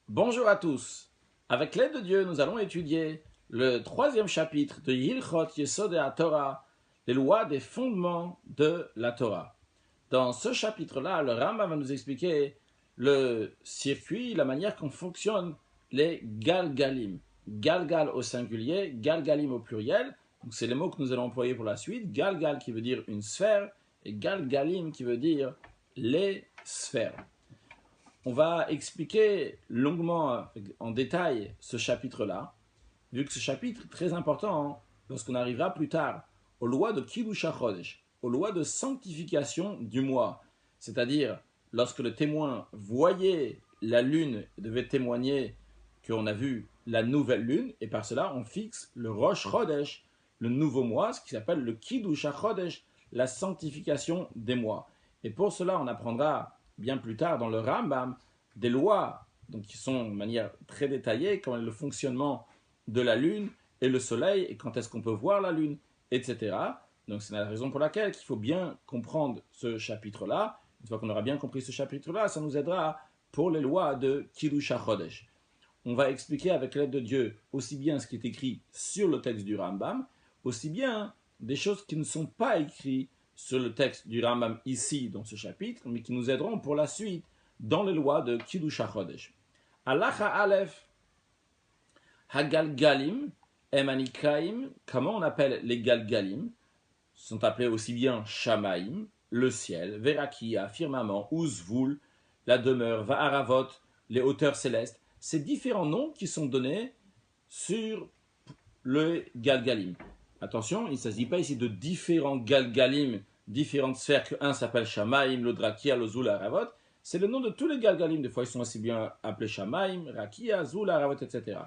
Bonjour à tous. Avec l'aide de Dieu, nous allons étudier le troisième chapitre de Hilchot Yesod HaTorah, les lois des fondements de la Torah. Dans ce chapitre-là, le Rambam va nous expliquer le circuit, la manière qu'on fonctionne les galgalim. Galgal au singulier, galgalim au pluriel. Donc c'est les mots que nous allons employer pour la suite. Galgal qui veut dire une sphère et galgalim qui veut dire les sphères. On va expliquer longuement, en détail, ce chapitre-là, vu que ce chapitre est très important lorsqu'on arrivera plus tard aux lois de Kiddush HaChodesh, aux lois de sanctification du mois. C'est-à-dire, lorsque le témoin voyait la lune et devait témoigner qu'on a vu la nouvelle lune, et par cela on fixe le Rosh Chodesh, le nouveau mois, ce qui s'appelle le Kiddush HaChodesh, la sanctification des mois. Et pour cela, on apprendra bien plus tard dans le Rambam des lois donc, qui sont de manière très détaillée, comme le fonctionnement de la lune et le soleil, et quand est-ce qu'on peut voir la lune, etc. Donc c'est la raison pour laquelle il faut bien comprendre ce chapitre-là. Une fois qu'on aura bien compris ce chapitre-là, ça nous aidera pour les lois de Kiddush HaChodesh. On va expliquer avec l'aide de Dieu aussi bien ce qui est écrit sur le texte du Rambam, aussi bien des choses qui ne sont pas écrites sur le texte du Rambam ici dans ce chapitre, mais qui nous aideront pour la suite dans les lois de Kiddush HaChodesh. Halacha Aleph, Hagalgalim, Emanikaim, comment on appelle les Galgalim? Sont appelés aussi bien Shamaim, le ciel, Verakia, firmament, Uzvul, la demeure, Va'aravot, les hauteurs célestes. Ces différents noms qui sont donnés sur le Galgalim. Attention, il ne s'agit pas ici de différents Galgalim, différentes sphères, qu'un s'appelle Shamaim, l'autre Rakia, le Zul, Aravot. C'est le nom de tous les Galgalim. Des fois, ils sont aussi bien appelés Shamaim, Rakia, Zul, Aravot, etc.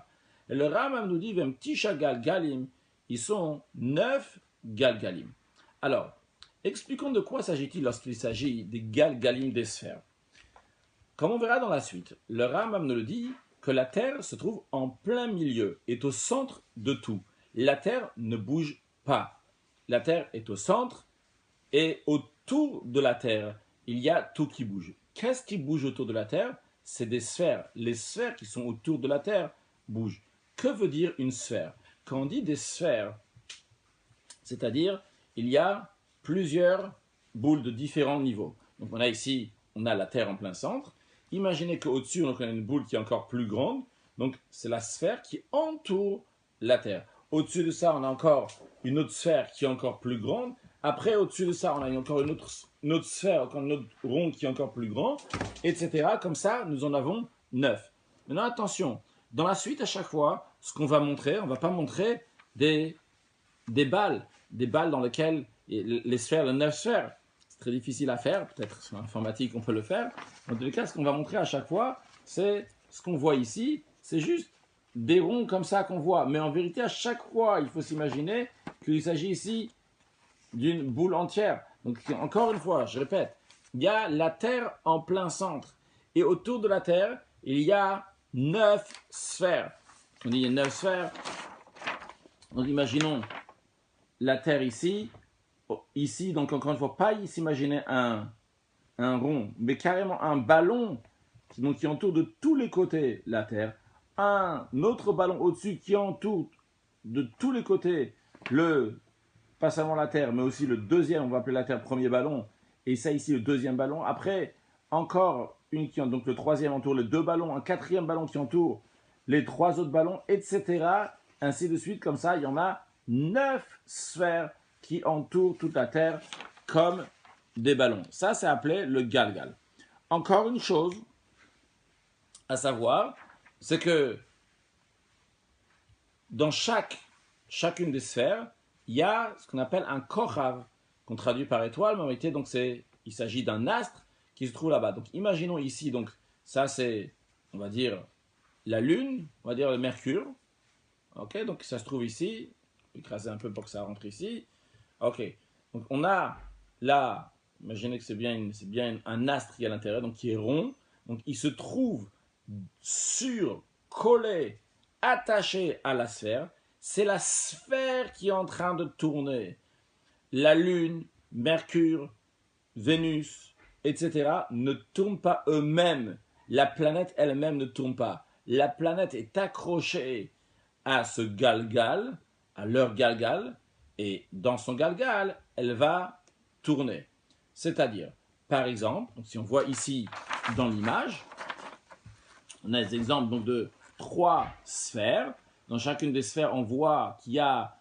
Et le Rambam nous dit, Vem Tisha Galgalim, ils sont 9 Galgalim. Alors, expliquons de quoi s'agit-il lorsqu'il s'agit des Galgalim des sphères. Comme on verra dans la suite, le Rambam nous le dit que la Terre se trouve en plein milieu, est au centre de tout. La Terre ne bouge pas. La Terre est au centre et autour de la Terre, il y a tout qui bouge. Qu'est-ce qui bouge autour de la Terre? C'est des sphères. Les sphères qui sont autour de la Terre bougent. Que veut dire une sphère? Quand on dit des sphères, c'est-à-dire il y a plusieurs boules de différents niveaux. Donc on a ici, on a la Terre en plein centre. Imaginez qu'au-dessus, on a une boule qui est encore plus grande. Donc c'est la sphère qui entoure la Terre. Au-dessus de ça, on a encore une autre sphère qui est encore plus grande. Après, au-dessus de ça, on a encore une autre sphère, encore une autre ronde qui est encore plus grande, etc. Comme ça, nous en avons 9. Maintenant, attention, dans la suite, à chaque fois, ce qu'on va montrer, on ne va pas montrer des balles dans lesquelles les sphères, les 9 sphères, c'est très difficile à faire, peut-être sur l'informatique on peut le faire. En tous les cas, ce qu'on va montrer à chaque fois, c'est ce qu'on voit ici, c'est juste des ronds comme ça qu'on voit. Mais en vérité, à chaque fois, il faut s'imaginer qu'il s'agit ici d'une boule entière. Donc encore une fois, je répète, il y a la Terre en plein centre. Et autour de la Terre, il y a 9 sphères. On dit il y a 9 sphères. Donc imaginons la Terre ici, donc encore une fois, pas s'imaginer un rond, mais carrément un ballon donc, qui entoure de tous les côtés la Terre, un autre ballon au-dessus qui entoure de tous les côtés pas seulement la Terre, mais aussi le deuxième, on va appeler la Terre premier ballon, et ça ici le deuxième ballon. Après, encore une qui donc le troisième entoure les deux ballons, un quatrième ballon qui entoure les trois autres ballons, etc. Ainsi de suite, comme ça, il y en a 9 sphères qui entourent toute la Terre comme des ballons. Ça, c'est appelé le Galgal. Encore une chose à savoir, c'est que dans chacune des sphères, il y a ce qu'on appelle un kochav, qu'on traduit par étoile, mais en réalité, donc il s'agit d'un astre qui se trouve là-bas. Donc imaginons ici, donc ça c'est, on va dire, la Lune, on va dire le Mercure. Ok, donc ça se trouve ici. Je vais écraser un peu pour que ça rentre ici. Ok, donc on a là, imaginez que c'est bien un astre qui est à l'intérieur, donc qui est rond. Donc il se trouve collé, attaché à la sphère. C'est la sphère qui est en train de tourner. La Lune, Mercure, Vénus, etc. ne tournent pas eux-mêmes. La planète elle-même ne tourne pas. la planète est accrochée à ce galgal, à leur galgal, et dans son galgal, elle va tourner. C'est-à-dire, par exemple, si on voit ici dans l'image, on a des exemples donc, de 3 sphères. Dans chacune des sphères, on voit qu'il y a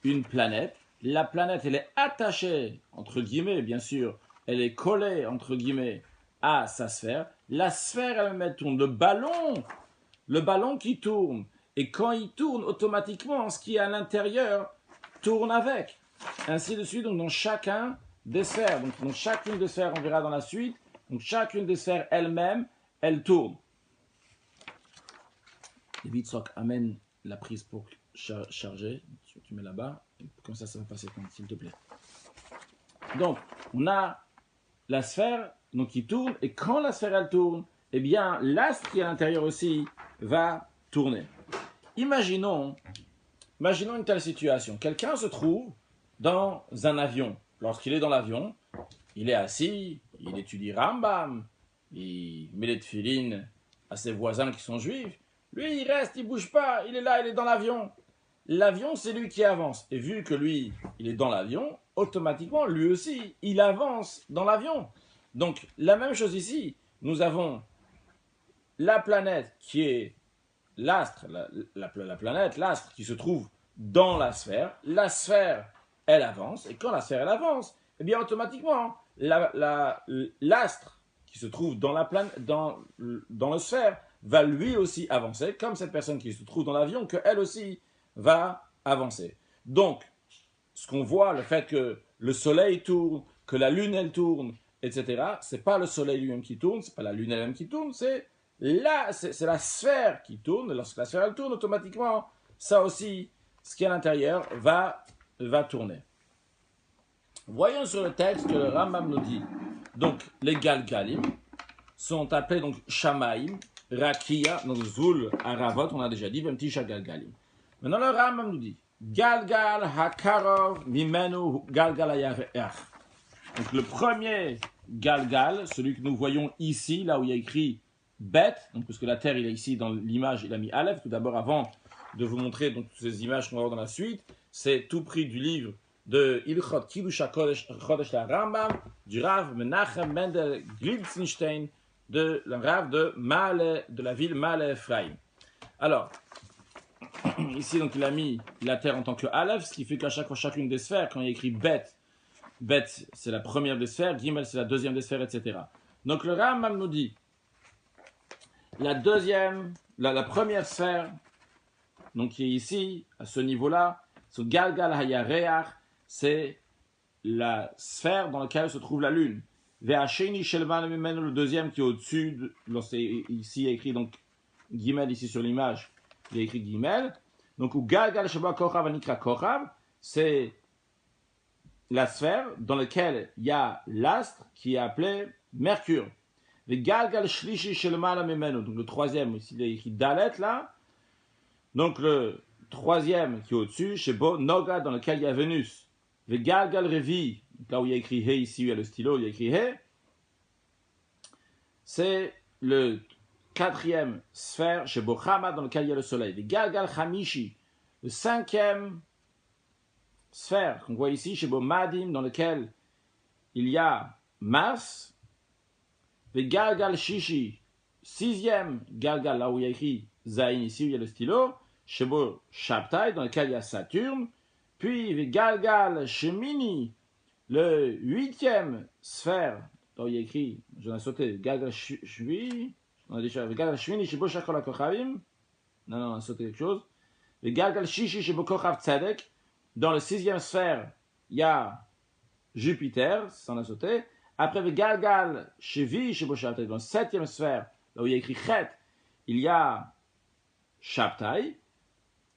une planète. La planète, elle est attachée, entre guillemets, bien sûr, elle est collée, entre guillemets, à sa sphère. La sphère elle-même tourne. Le ballon qui tourne. Et quand il tourne, automatiquement, ce qui est à l'intérieur tourne avec. Ainsi de suite, donc dans chacun des sphères. Donc dans chacune des sphères, on verra dans la suite. Donc chacune des sphères elle-même, elle tourne. Et Witzrock amène la prise pour charger. Tu mets là-bas. Comme ça va passer, s'il te plaît. Donc, on a la sphère donc, qui tourne. Et quand la sphère, elle tourne, eh bien, l'astre qui est à l'intérieur aussi va tourner. Imaginons une telle situation. Quelqu'un se trouve dans un avion. Lorsqu'il est dans l'avion, il est assis, il étudie Rambam, il met les tefilines à ses voisins qui sont juifs. Lui, il reste, il bouge pas, il est là, il est dans l'avion. L'avion, c'est lui qui avance. Et vu que lui, il est dans l'avion, automatiquement, lui aussi, il avance dans l'avion. Donc, la même chose ici. Nous avons la planète qui est l'astre, la planète, l'astre qui se trouve dans la sphère. La sphère, elle avance. Et quand la sphère, elle avance, eh bien, automatiquement, l'astre qui se trouve dans la sphère va lui aussi avancer, comme cette personne qui se trouve dans l'avion, qu'elle aussi va avancer. Donc, ce qu'on voit, le fait que le soleil tourne, que la lune, elle tourne, etc., c'est pas le soleil lui-même qui tourne, c'est pas la lune elle-même qui tourne, c'est la sphère qui tourne. Lorsque la sphère, elle tourne, automatiquement, ça aussi, ce qui est à l'intérieur, va tourner. Voyons sur le texte que le Rambam nous dit. Donc, les Galgalim sont appelés donc Shamaim, Rakia, donc Zul, Aravot, on a déjà dit, Vemtisha Galgalim. Maintenant, le Rambam nous dit Galgal Hakarov Mimenu Galgal Ayareach. Donc, le premier Galgal, celui que nous voyons ici, là où il y a écrit Bet, donc, parce que la terre, il est ici dans l'image, il a mis Aleph. Tout d'abord, avant de vous montrer donc, toutes ces images qu'on va voir dans la suite, c'est tout pris du livre de Ilchot Kiddush Chodesh la Rambam, du Rav Menachem Mendel Glitzenstein, de le Rav de la ville Ma'ale Ephraim. Alors, ici, donc, il a mis la terre en tant que Aleph, ce qui fait qu'à chacune des sphères, quand il y a écrit Bet, c'est la première des sphères, Gimel, c'est la deuxième des sphères, etc. Donc, le Rambam nous dit, la première sphère, donc, qui est ici, à ce niveau-là, ce Galgal Hayareach, c'est la sphère dans laquelle se trouve la lune. Ve'asheni Shelman Mimenu, le deuxième qui est au-dessus, ici, il y a écrit donc Gimel, ici sur l'image, il y a écrit Gimel. Donc, ou Galgal Sheba Kochav Anikra Kochav, c'est la sphère dans laquelle il y a l'astre qui est appelé Mercure. Ve'galgal Shlishi Shelman Mimenu, donc le troisième, ici il y a écrit Dalet là. Donc, le troisième qui est au-dessus, Shebo Noga, dans lequel il y a Vénus. Ve'galgal Revi, là où il y a écrit He, ici il y a le stylo, il y a écrit He. C'est le quatrième sphère, Shebo Chama, dans lequel il y a le soleil. Ve'galgal Chamishi, le cinquième sphère qu'on voit ici, Shebo Madim, dans lequel il y a Mars. Ve'galgal Shishi, sixième Galgal, là où il y a écrit Zain, ici où il y a le stylo. Shebo Shabtai, dans lequel il y a Saturne. Puis Galgal Shemini, le huitième sphère, dont il y a écrit, j'en ai sauté, Galgal Shvi, on a déjà, Galgal Shemini, Shebo Shachol HaKochavim, non, on a sauté quelque chose. Galgal Shishi, Shebo Kochav Tzedek, dans le sixième sphère, il y a Jupiter, ça on a sauté. Après Galgal Shevi, Shebo Shabtai, dans la septième sphère, là où il y a écrit Chet, il y a Shabtai,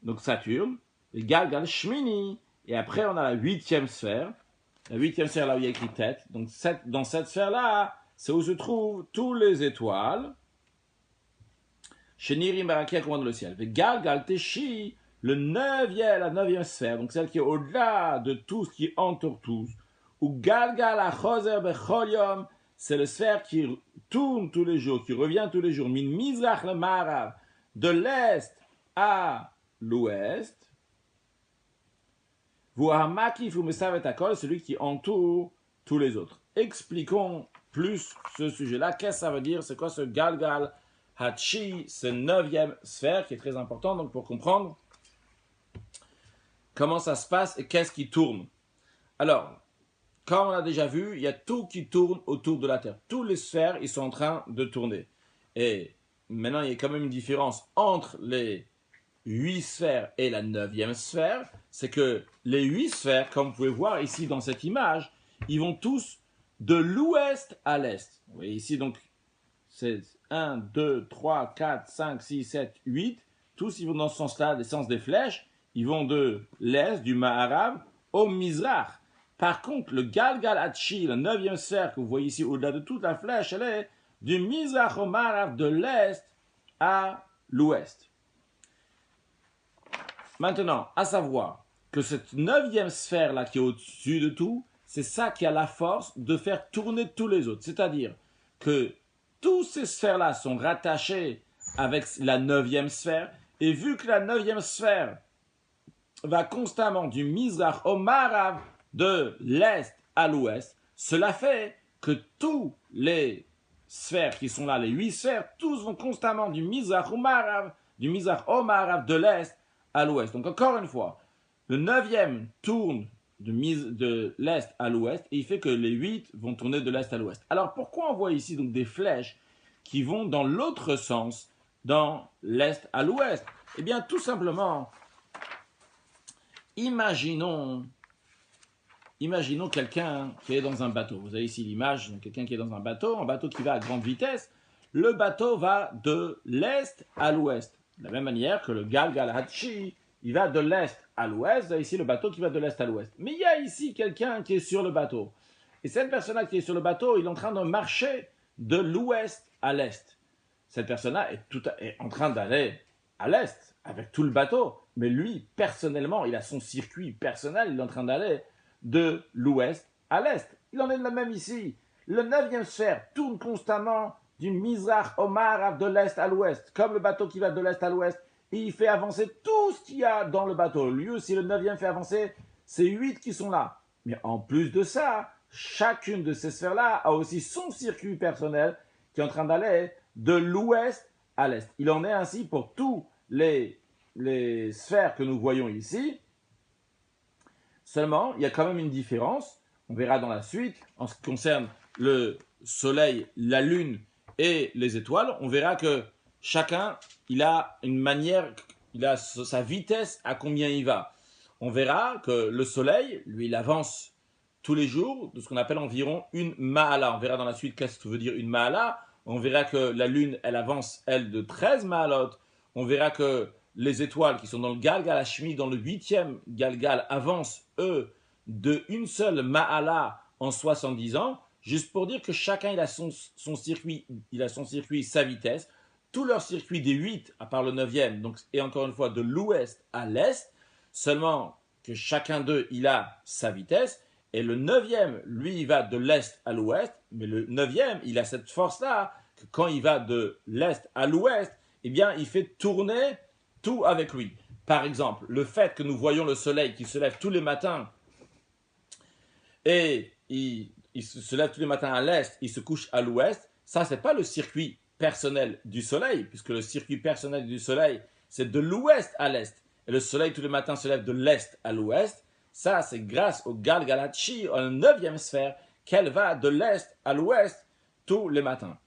donc Saturne. Galgal Shmini, et après on a la huitième sphère, là où il y a écrit tête. Donc dans cette sphère-là, c'est où se trouvent toutes les étoiles. Shenirim Barakia commande le ciel. Galgal Teshi, la neuvième sphère, donc celle qui est au-delà de tout ce qui entoure tous. Ou Galgal Achoser Becholium, c'est la sphère qui tourne tous les jours, qui revient tous les jours. Min Mizrach le Marav, de l'est à l'ouest. Vuhamaki Fumesavet Akol, celui qui entoure tous les autres. Expliquons plus ce sujet-là. Qu'est-ce que ça veut dire? C'est quoi ce Galgal Hachi, ce 9e sphère qui est très important donc pour comprendre comment ça se passe et qu'est-ce qui tourne. Alors, comme on a déjà vu, il y a tout qui tourne autour de la Terre. Tous les sphères, ils sont en train de tourner. Et maintenant, il y a quand même une différence entre les 8 sphères et la 9e sphère. C'est que les 8 sphères, comme vous pouvez voir ici dans cette image, ils vont tous de l'ouest à l'est. Vous voyez ici, donc, c'est 1, 2, 3, 4, 5, 6, 7, 8. Tous, ils vont dans ce sens-là, des sens des flèches. Ils vont de l'est, du Maharav, au Mizrach. Par contre, le Galgal Hachi, la 9e sphère que vous voyez ici au-delà de toute la flèche, elle est du Mizrach au Maharav, de l'est à l'ouest. Maintenant, à savoir que cette 9e sphère-là qui est au-dessus de tout, c'est ça qui a la force de faire tourner tous les autres. C'est-à-dire que toutes ces sphères-là sont rattachées avec la 9e sphère, et vu que la 9e sphère va constamment du Mizrach au Maharav, de l'est à l'ouest, cela fait que tous les sphères qui sont là, les 8 sphères, tous vont constamment du Mizrach au Maharav, de l'est à l'ouest. Donc encore une fois, le 9e tourne de l'est à l'ouest et il fait que les 8 vont tourner de l'est à l'ouest. Alors pourquoi on voit ici donc des flèches qui vont dans l'autre sens, dans l'est à l'ouest? Eh bien tout simplement, imaginons quelqu'un qui est dans un bateau. Vous avez ici l'image de quelqu'un qui est dans un bateau qui va à grande vitesse. Le bateau va de l'est à l'ouest. De la même manière que le Galgal Hachi, il va de l'est à l'ouest. Vous avez ici le bateau qui va de l'est à l'ouest. Mais il y a ici quelqu'un qui est sur le bateau. Et cette personne-là qui est sur le bateau, il est en train de marcher de l'ouest à l'est. Cette personne-là est en train d'aller à l'est avec tout le bateau. Mais lui, personnellement, il a son circuit personnel, il est en train d'aller de l'ouest à l'est. Il en est de la même ici. Le 9e sphère tourne constamment du Mizrach au Maharav, de l'est à l'ouest, comme le bateau qui va de l'est à l'ouest, et il fait avancer tout ce qu'il y a dans le bateau. Lui aussi, le 9e fait avancer ces 8 qui sont là. Mais en plus de ça, chacune de ces sphères-là a aussi son circuit personnel qui est en train d'aller de l'ouest à l'est. Il en est ainsi pour tous les sphères que nous voyons ici. Seulement, il y a quand même une différence, on verra dans la suite, en ce qui concerne le soleil, la lune et les étoiles, on verra que chacun, il a une manière, il a sa vitesse à combien il va. On verra que le soleil, lui, il avance tous les jours de ce qu'on appelle environ une ma'ala. On verra dans la suite qu'est-ce que veut dire une ma'ala. On verra que la lune, elle avance, elle, de 13 ma'alot. On verra que les étoiles qui sont dans le Galgal Hashmi, dans le 8e Galgal, avancent, eux, de une seule Ma'ala en 70 ans, juste pour dire que chacun il a son circuit, sa vitesse, tout leur circuit des 8, à part le 9e, donc, et encore une fois de l'ouest à l'est, seulement que chacun d'eux il a sa vitesse, et le 9e, lui, il va de l'est à l'ouest, mais le 9e, il a cette force-là, que quand il va de l'est à l'ouest, eh bien, il fait tourner tout avec lui. Par exemple, le fait que nous voyons le soleil qui se lève tous les matins et il se lève tous les matins à l'est, il se couche à l'ouest, ça c'est pas le circuit personnel du soleil, puisque le circuit personnel du soleil c'est de l'ouest à l'est, et le soleil tous les matins se lève de l'est à l'ouest. Ça c'est grâce au Galgal Hachi, à la 9e sphère, qu'elle va de l'est à l'ouest tous les matins.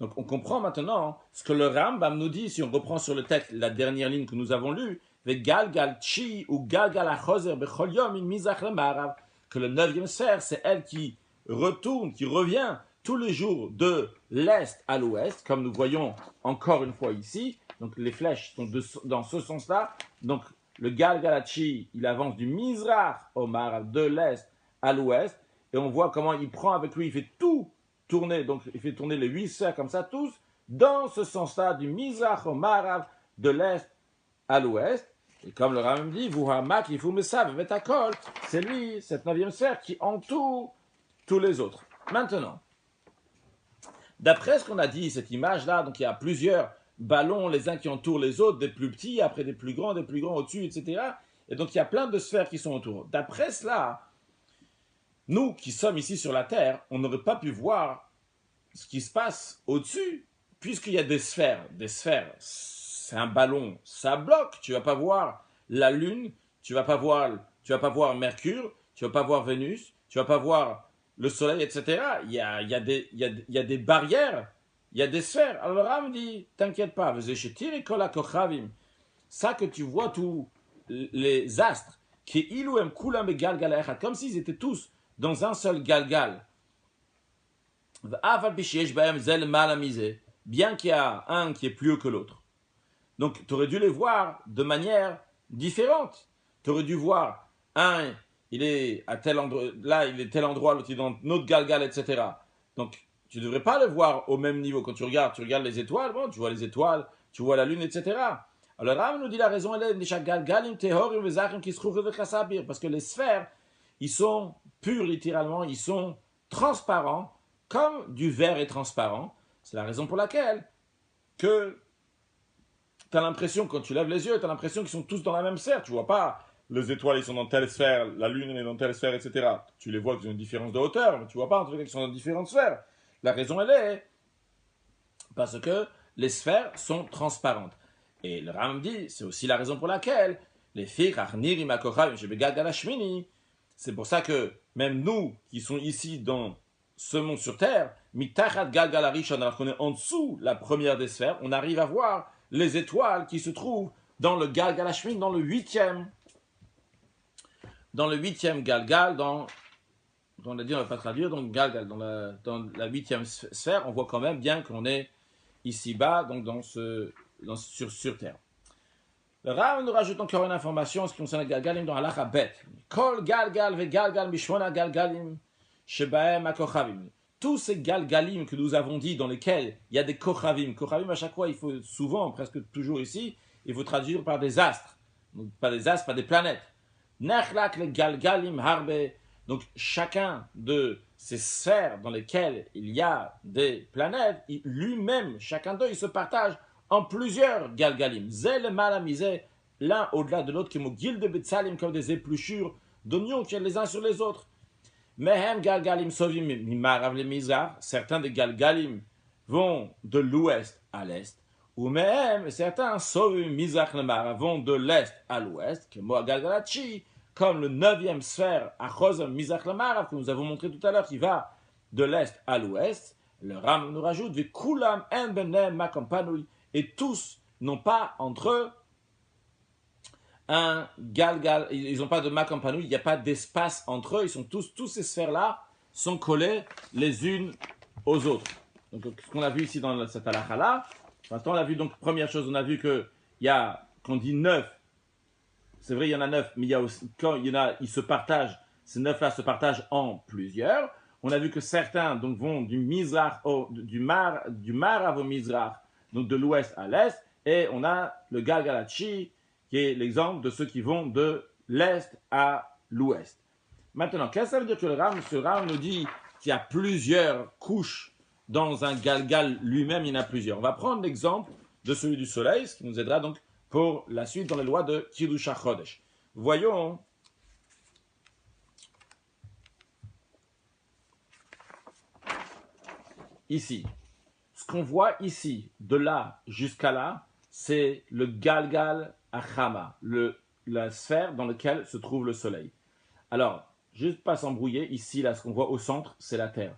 Donc on comprend maintenant ce que le Rambam nous dit, si on reprend sur le texte la dernière ligne que nous avons lue, Galgal Chi ou Galgal Achoser Bechol Yom in Mizrach le Maharav, que le 9e sphère, c'est elle qui retourne, qui revient tous les jours de l'est à l'ouest, comme nous voyons encore une fois ici. Donc les flèches sont dans ce sens-là. Donc le Galgal Hachi, il avance du Mizrach au Maharav, de l'est à l'ouest, et on voit comment il prend avec lui, il fait tout tourner, donc il fait tourner les 8 sphères comme ça, tous dans ce sens-là, du Mizrach au Maharav, de l'est à l'ouest. Et comme le Rambam dit, Vuhamak, il faut me savoir, c'est lui, cette 9e sphère, qui entoure tous les autres. Maintenant, d'après ce qu'on a dit, cette image-là, donc il y a plusieurs ballons les uns qui entourent les autres, des plus petits, après des plus grands au-dessus, etc. Et donc il y a plein de sphères qui sont autour. D'après cela, nous qui sommes ici sur la Terre, on n'aurait pas pu voir ce qui se passe au-dessus, puisqu'il y a des sphères. Des sphères, c'est un ballon, ça bloque. Tu vas pas voir la Lune, tu vas pas voir Mercure, tu vas pas voir Vénus, tu vas pas voir le Soleil, etc. Il y a des barrières, il y a des sphères. Alors le Ram dit, t'inquiète pas, ça que tu vois tous les astres, comme s'ils étaient tous dans un seul galgal. Bien qu'il y a un qui est plus haut que l'autre. Donc, tu aurais dû les voir de manière différente. Tu aurais dû voir un, il est à tel endroit, là, il est tel endroit, l'autre, il est dans notre galgal, etc. Donc, tu ne devrais pas le voir au même niveau. Quand tu regardes les étoiles, bon, tu vois les étoiles, tu vois la lune, etc. Alors, Ram nous dit la raison, elle est, parce que les sphères, ils sont purs, littéralement, ils sont transparents, comme du verre est transparent. C'est la raison pour laquelle que tu as l'impression, quand tu lèves les yeux, tu as l'impression qu'ils sont tous dans la même sphère. Tu vois pas, les étoiles, ils sont dans telle sphère, la lune, elle est dans telle sphère, etc. Tu les vois qu'ils ont une différence de hauteur, mais tu vois pas en tout cas qu'ils sont dans différentes sphères. La raison, elle est parce que les sphères sont transparentes. Et le Ram dit, c'est aussi la raison pour laquelle les filles, c'est pour ça que même nous qui sont ici dans ce monde sur Terre, alors qu'on est en dessous la première des sphères, on arrive à voir les étoiles qui se trouvent dans le Galgal Hashmin, dans le huitième Galgal, on a dit on ne va pas traduire, donc Galgal, dans la huitième sphère, on voit quand même bien qu'on est ici-bas, donc sur Terre. Le Rav nous rajoute encore une information en ce qui concerne le Galgalim dans Halacha Bet. Kol Galgal ve Galgal mishmona Galgalim shebaem akochavim. Tous ces Galgalim que nous avons dit dans lesquels il y a des Kochavim. Kochavim, à chaque fois, il faut souvent, presque toujours ici, il faut traduire par des astres. Donc, pas des astres, pas des planètes. Nechlak le Galgalim harbe. Donc chacun de ces sphères dans lesquelles il y a des planètes, lui-même, chacun d'eux, il se partage en plusieurs galgalim. Zel malamisé, l'un au-delà de l'autre, qui mogil de betsalim comme des épluchures d'oignons qui les uns sur les autres. Mehem galgalim sovim mimarav le mizrach, certains des galgalim vont de l'ouest à l'est, ou mehem, certains sovim mizrach le marav vont de l'est à l'ouest, que moi galgalachi, comme le 9e sphère achozem mizrach le marav que nous avons montré tout à l'heure, qui va de l'est à l'ouest. Le Ram nous rajoute vekulam en benem makampanui, et tous n'ont pas entre eux un galgal, ils n'ont pas de makampanui, il n'y a pas d'espace entre eux, ils sont tous ces sphères-là sont collées les unes aux autres. Donc ce qu'on a vu ici dans cette halakha-là, maintenant on a vu, donc première chose, on a vu que il y a, quand on dit 9, c'est vrai il y en a 9, mais il y a aussi, quand il y en a, ils se partagent, ces 9-là se partagent en plusieurs. On a vu que certains donc vont du Mizrach du Marav au Mizrach, donc de l'ouest à l'est, et on a le Galgalachi, qui est l'exemple de ceux qui vont de l'est à l'ouest. Maintenant, qu'est-ce que ça veut dire que ce Ram nous dit qu'il y a plusieurs couches dans un Galgal lui-même, il y en a plusieurs. On va prendre l'exemple de celui du soleil, ce qui nous aidera donc pour la suite dans les lois de Kiddush HaChodesh. Voyons ici. Ce qu'on voit ici, de là jusqu'à là, c'est le Galgal Achama, la sphère dans laquelle se trouve le soleil. Alors, juste pas s'embrouiller, ici, là, ce qu'on voit au centre, c'est la Terre.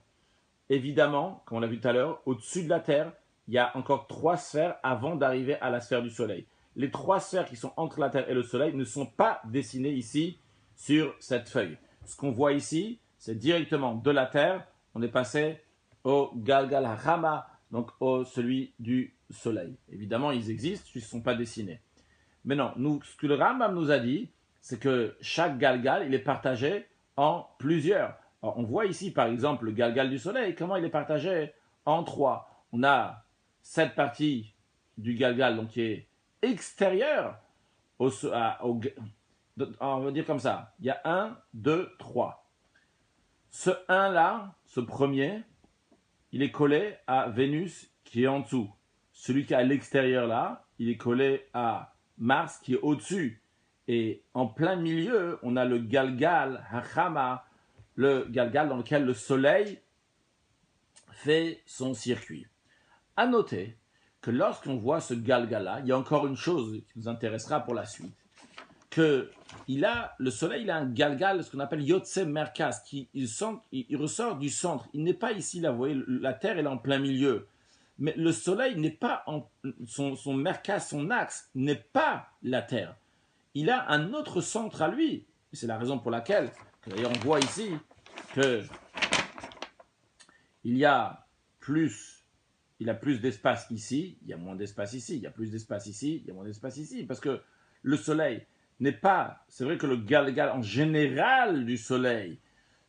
Évidemment, comme on l'a vu tout à l'heure, au-dessus de la Terre, il y a encore 3 sphères avant d'arriver à la sphère du soleil. Les 3 sphères qui sont entre la Terre et le soleil ne sont pas dessinées ici sur cette feuille. Ce qu'on voit ici, c'est directement de la Terre, on est passé au Galgal Hachama, donc celui du soleil. Évidemment, ils existent, ils ne sont pas dessinés. Mais non, ce que le Rambam nous a dit, c'est que chaque Galgal, il est partagé en plusieurs. Alors, on voit ici, par exemple, le Galgal du soleil, comment il est partagé en 3. On a cette partie du Galgal, donc qui est extérieure on va dire comme ça. Il y a 1, 2, 3. Ce 1 là, ce premier, il est collé à Vénus qui est en dessous. celui qui est à l'extérieur là, il est collé à Mars qui est au-dessus. Et en plein milieu, on a le Galgal, Hachama, le Galgal dans lequel le Soleil fait son circuit. À noter que lorsqu'on voit ce Galgal-là, il y a encore une chose qui nous intéressera pour la suite. Que le Soleil il a un Galgal, ce qu'on appelle Yotse Merkaz, il ressort du centre. Il n'est pas ici, là, vous voyez, la Terre elle est en plein milieu. Mais le Soleil n'est pas son Merkaz, son axe n'est pas la Terre. Il a un autre centre à lui. Et c'est la raison pour laquelle, d'ailleurs on voit ici, que il a plus d'espace ici, il y a moins d'espace ici, il y a plus d'espace ici, il y a moins d'espace ici, parce que le Soleil n'est pas, c'est vrai que le Galgal en général du Soleil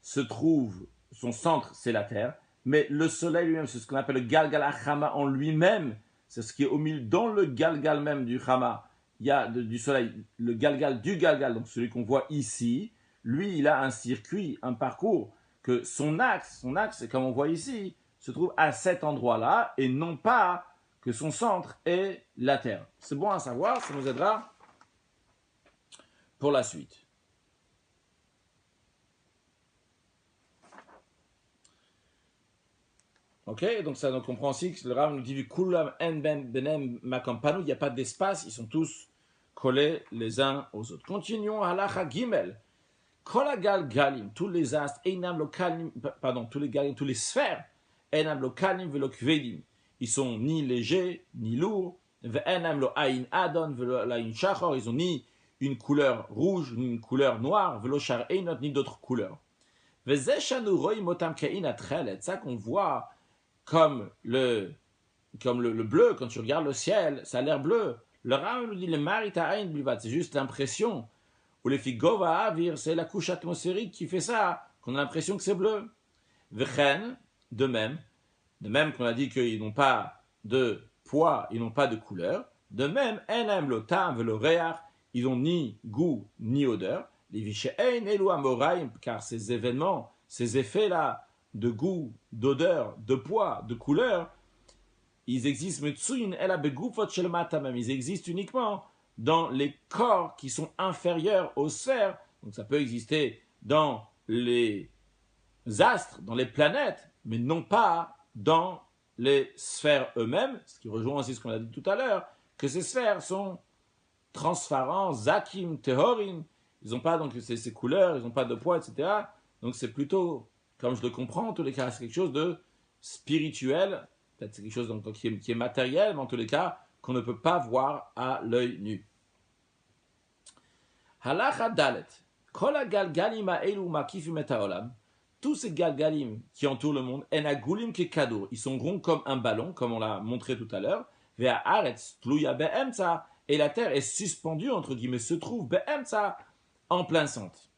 se trouve, son centre c'est la Terre, mais le Soleil lui-même, c'est ce qu'on appelle le Galgal Achama en lui-même, c'est ce qui est au milieu, dans le Galgal même du Chama, il y a du Soleil, le Galgal du Galgal, donc celui qu'on voit ici, lui il a un circuit, un parcours, que son axe, comme on voit ici, se trouve à cet endroit-là, et non pas que son centre est la Terre. C'est bon à savoir, ça nous aidera pour la suite. Ok, donc ça nous comprend aussi que le Rav nous dit Kulam en benem makampanu, il n'y a pas d'espace, ils sont tous collés les uns aux autres. Continuons à halacha gimel. Kolagal galim, tous les astres, einam lokalim, pardon, tous les galim, tous les sphères, einam lokalim velo kvedim, ils sont ni légers ni lourds, ve'enam lo ain adon velo lain shachor, ils ont ni une couleur rouge ni une couleur noire, velo shar einot ni d'autres couleurs. Ve'zeshanu roim otam kein atchelet, ça qu'on voit comme le bleu, quand tu regardes le ciel, ça a l'air bleu. Le Rav nous dit le marita ain blivat, c'est juste l'impression. Ou les figova avir, c'est la couche atmosphérique qui fait ça, qu'on a l'impression que c'est bleu. Vechen, de même qu'on a dit qu'ils n'ont pas de poids, ils n'ont pas de couleur, de même, enem lotam veloreach, ils n'ont ni goût ni odeur. Les vichéen elu amoraim, car ces événements, ces effets-là, de goût, d'odeur, de poids, de couleur, ils existent, ils existent uniquement dans les corps qui sont inférieurs aux sphères. Donc ça peut exister dans les astres, dans les planètes, mais non pas dans les sphères eux-mêmes, ce qui rejoint aussi ce qu'on a dit tout à l'heure, que ces sphères sont transparents, zakim, tehorim, ils n'ont pas donc ces couleurs, ils n'ont pas de poids, etc. Donc c'est plutôt, comme je le comprends, en tous les cas, c'est quelque chose de spirituel, peut-être c'est quelque chose donc, qui est matériel, mais en tous les cas, qu'on ne peut pas voir à l'œil nu. Halacha dalet, kol hagalgalim ha'elu makifim et ha'olam, tous ces galgalim qui entourent le monde, en agulim kekadour, ils sont ronds comme un ballon, comme on l'a montré tout à l'heure, ve'a aretz tluya be'emtza, et la terre est suspendue, entre guillemets, se trouve be'emtza, en plein centre.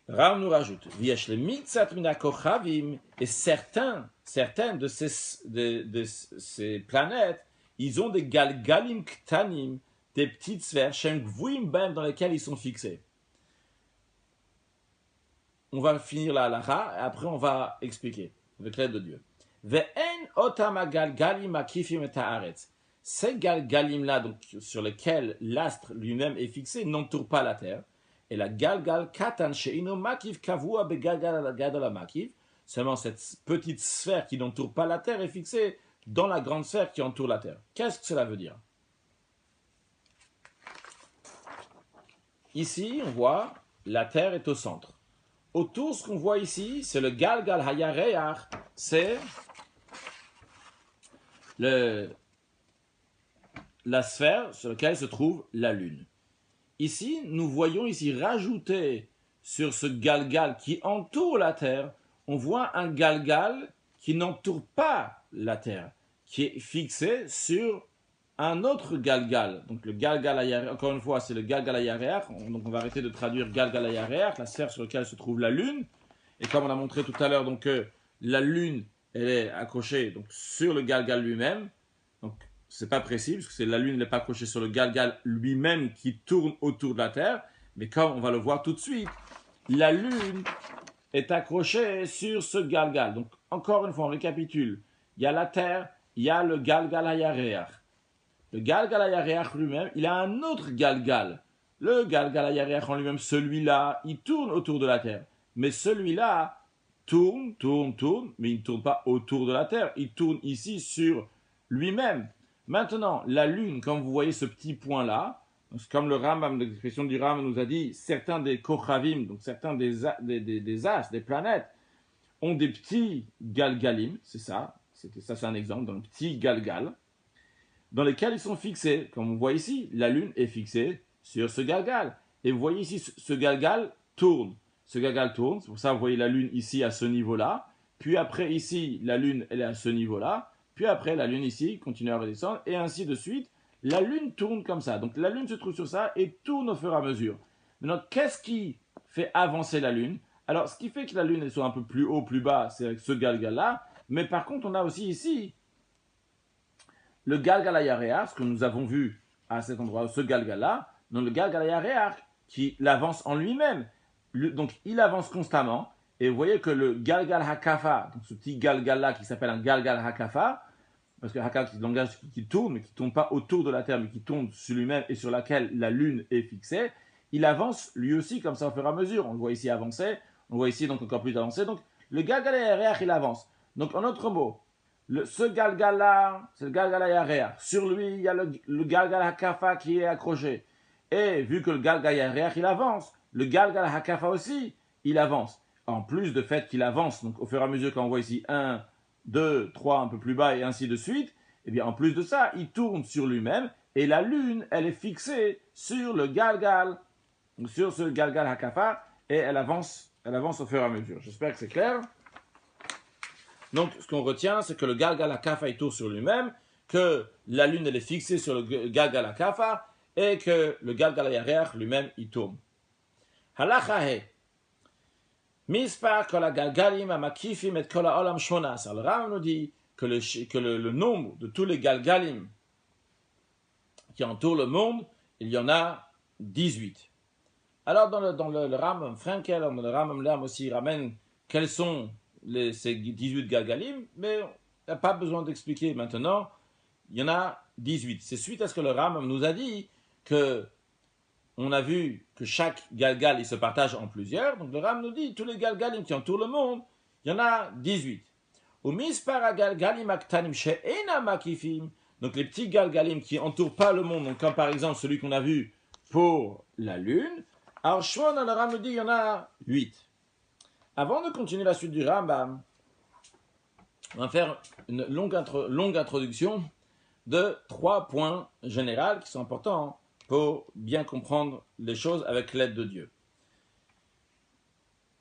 Rav nous rajoute, et certaines de ces planètes, ils ont des galgalim ktanim, des petites sphères, dans lesquelles ils sont fixés. On va finir la halakha, et après on va expliquer, avec l'aide de Dieu. Ces galgalim-là, donc, sur lesquels l'astre lui-même est fixé, n'entourent pas la terre. Et la galgal katan sheino makif kavua begalgal gadol makif, seulement cette petite sphère qui n'entoure pas la terre est fixée dans la grande sphère qui entoure la terre. Qu'est-ce que cela veut dire? Ici, on voit la terre est au centre. Autour, ce qu'on voit ici, c'est le galgal hayareach, c'est la sphère sur laquelle se trouve la lune. Ici, nous voyons ici rajouter sur ce galgal qui entoure la terre, on voit un galgal qui n'entoure pas la terre, qui est fixé sur un autre galgal. Donc le galgal ayareach, encore une fois, c'est le galgal ayareach. Donc on va arrêter de traduire galgal ayareach, la sphère sur laquelle se trouve la lune. Et comme on a montré tout à l'heure, donc la lune, elle est accrochée donc sur le galgal lui-même. Donc c'est pas précis, parce que la lune n'est pas accrochée sur le galgal lui-même qui tourne autour de la Terre, mais comme on va le voir tout de suite, la lune est accrochée sur ce galgal. Donc encore une fois, on récapitule. il y a la terre, il y a le Galgal Hayareach. Le Galgal Hayareach lui-même, il a un autre Galgal. Le Galgal Hayareach en lui-même, celui-là, il tourne autour de la terre. Mais celui-là tourne, mais il ne tourne pas autour de la terre. Il tourne ici sur lui-même. Maintenant, la lune, comme vous voyez ce petit point-là, comme le Rambam, l'expression du Rambam nous a dit, certains des Kochavim, donc certains des astres, des planètes, ont des petits galgalim, c'est ça, c'est un exemple, d'un petit galgal, dans lesquels ils sont fixés. Comme on voit ici, la lune est fixée sur ce galgal. Et vous voyez ici, ce galgal tourne. Ce galgal tourne, c'est pour ça que vous voyez la lune ici à ce niveau-là. Puis après ici, la lune elle est à ce niveau-là. Puis après, la lune ici continue à redescendre. Et ainsi de suite. La lune tourne comme ça. Donc la lune se trouve sur ça et tourne au fur et à mesure. Maintenant, qu'est-ce qui fait avancer la lune? Alors, ce qui fait que la lune elle soit un peu plus haut, plus bas, c'est ce galgal-là. Mais par contre, on a aussi ici le Galgal Hayareach, ce que nous avons vu à cet endroit, ce Galgal-là, dans le Galgal Hayareach, qui avance en lui-même. Donc, il avance constamment. Et vous voyez que le Galgal Hakafa, donc ce petit Galgal-là qui s'appelle un Galgal Hakafa, parce que Hakafa, c'est le langage qui tourne, mais qui ne tourne pas autour de la Terre, mais qui tourne sur lui-même et sur laquelle la Lune est fixée, il avance lui aussi comme ça au fur et à mesure. On le voit ici avancer, on le voit ici donc encore plus avancer. Donc, le Galgal Hayareach, il avance. Donc, en autre mot, ce Galgal-là, c'est le Galgal Hayareach. Sur lui, il y a le Galgal Hakafa qui est accroché. Et vu que le Galgal Hayareach, il avance, le Galgal Hakafa aussi, il avance. En plus de fait qu'il avance, donc au fur et à mesure qu'on voit ici 1, 2, 3, un peu plus bas et ainsi de suite, et bien en plus de ça, il tourne sur lui-même et la lune, elle est fixée sur le Galgal, sur ce Galgal Hakafa et elle avance au fur et à mesure. J'espère que c'est clair. Donc, ce qu'on retient, c'est que le Galgal Hakafa, il tourne sur lui-même, que la lune, elle est fixée sur le Galgal Hakafa, et que le Galgal Hayareach lui-même, il tourne. Halacha he. Mispar kol ha-galgalim ha-makifim et kol ha-olam shmona. Le Rambam nous dit que le nombre de tous les galgalim qui entourent le monde, il y en a 18. Alors, dans le Rambam Frankel, dans le Rambam Lam aussi, il ramène quels sont ces 18 galgalim, mais il n'y a pas besoin d'expliquer maintenant. Il y en a 18. C'est suite à ce que le Rambam nous a dit que on a vu que chaque galgal il se partage en plusieurs. Donc le Rambam nous dit tous les galgalim qui entourent le monde, il y en a 18. Donc les petits galgalim qui entourent pas le monde, donc comme par exemple celui qu'on a vu pour la lune, alors Shmon, le Rambam nous dit il y en a 8. Avant de continuer la suite du Rambam, on va faire une longue introduction de 3 points généraux qui sont importants pour bien comprendre les choses avec l'aide de Dieu.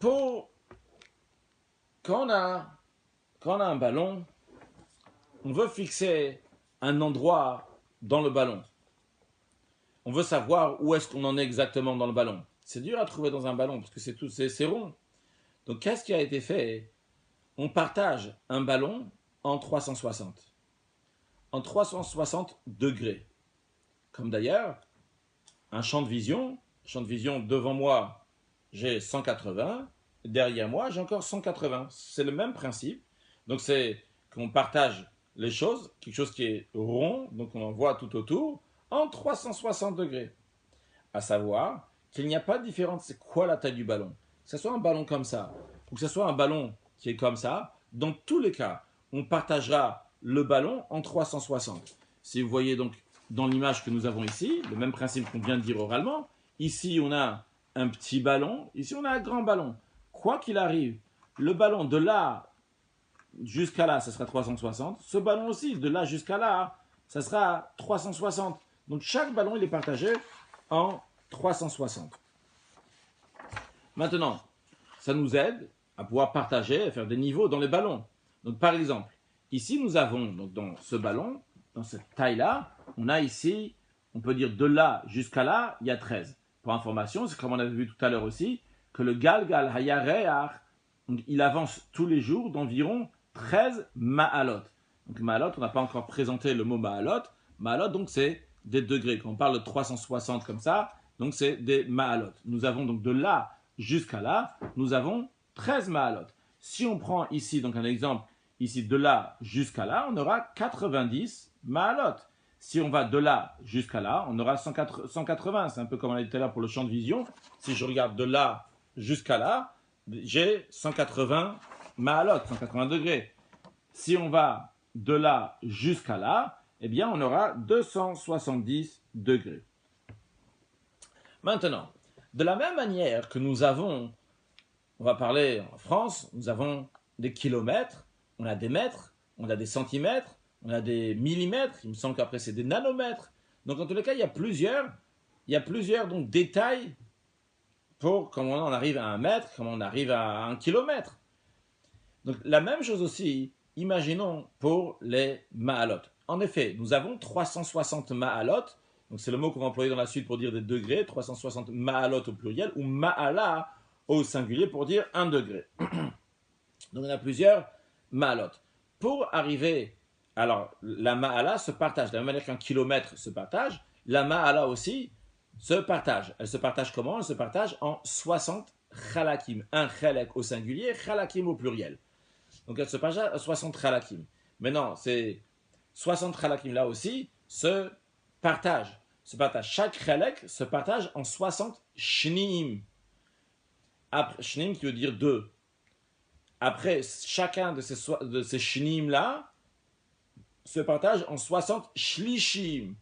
Quand on a un ballon, on veut fixer un endroit dans le ballon. On veut savoir où est-ce qu'on en est exactement dans le ballon. C'est dur à trouver dans un ballon parce que c'est rond. Donc qu'est-ce qui a été fait? On partage un ballon en 360. En 360 degrés. Comme d'ailleurs, un champ de vision devant moi, j'ai 180, derrière moi, j'ai encore 180. C'est le même principe. Donc c'est qu'on partage les choses, quelque chose qui est rond, donc on en voit tout autour, en 360 degrés. À savoir qu'il n'y a pas de différence, c'est quoi la taille du ballon? Que ce soit un ballon comme ça, ou que ce soit un ballon qui est comme ça, dans tous les cas, on partagera le ballon en 360. Si vous voyez donc dans l'image que nous avons ici, le même principe qu'on vient de dire oralement, ici on a un petit ballon, ici on a un grand ballon. Quoi qu'il arrive, le ballon de là jusqu'à là, ça sera 360. Ce ballon aussi, de là jusqu'à là, ça sera 360. Donc chaque ballon, il est partagé en 360. Maintenant, ça nous aide à pouvoir partager, à faire des niveaux dans les ballons. Donc par exemple, ici nous avons, donc dans ce ballon, dans cette taille-là, on a ici, on peut dire de là jusqu'à là, il y a 13. Pour information, c'est comme on avait vu tout à l'heure aussi, que le Galgal Hayareach, il avance tous les jours d'environ 13 ma'alot. Donc ma'alot, on n'a pas encore présenté le mot ma'alot. Ma'alot, donc c'est des degrés. Quand on parle de 360 comme ça, donc c'est des ma'alot. Nous avons donc de là jusqu'à là, nous avons 13 ma'alot. Si on prend ici donc un exemple ici de là jusqu'à là, on aura 90 ma'alot. Si on va de là jusqu'à là, on aura 180. C'est un peu comme on a dit tout à l'heure pour le champ de vision. Si je regarde de là jusqu'à là, j'ai 180 ma'alot, 180 degrés. Si on va de là jusqu'à là, eh bien on aura 270 degrés. Maintenant, de la même manière que nous avons, on va parler en France, nous avons des kilomètres, on a des mètres, on a des centimètres, on a des millimètres, il me semble qu'après c'est des nanomètres. Donc en tous les cas, il y a plusieurs donc, détails pour comment on arrive à un mètre, comment on arrive à un kilomètre. Donc la même chose aussi, imaginons pour les ma'alot. En effet, nous avons 360 ma'alot, donc c'est le mot qu'on va employer dans la suite pour dire des degrés, 360 ma'alot au pluriel, ou ma'ala au singulier pour dire 1 degré. Donc on a plusieurs ma'alot. Pour arriver, alors la ma'ala se partage, de la même manière qu'un kilomètre se partage, la ma'ala aussi se partage. Elle se partage comment? Elle se partage en 60 chalakim. Un chalak au singulier, chalakim au pluriel. Donc elle se partage à 60 chalakim. Maintenant, ces 60 chalakim là aussi se partagent. Chaque chalak se partage en 60 shniim. Shniim qui veut dire 2. Après, chacun de ces shniim là se partage en 60 shlishim,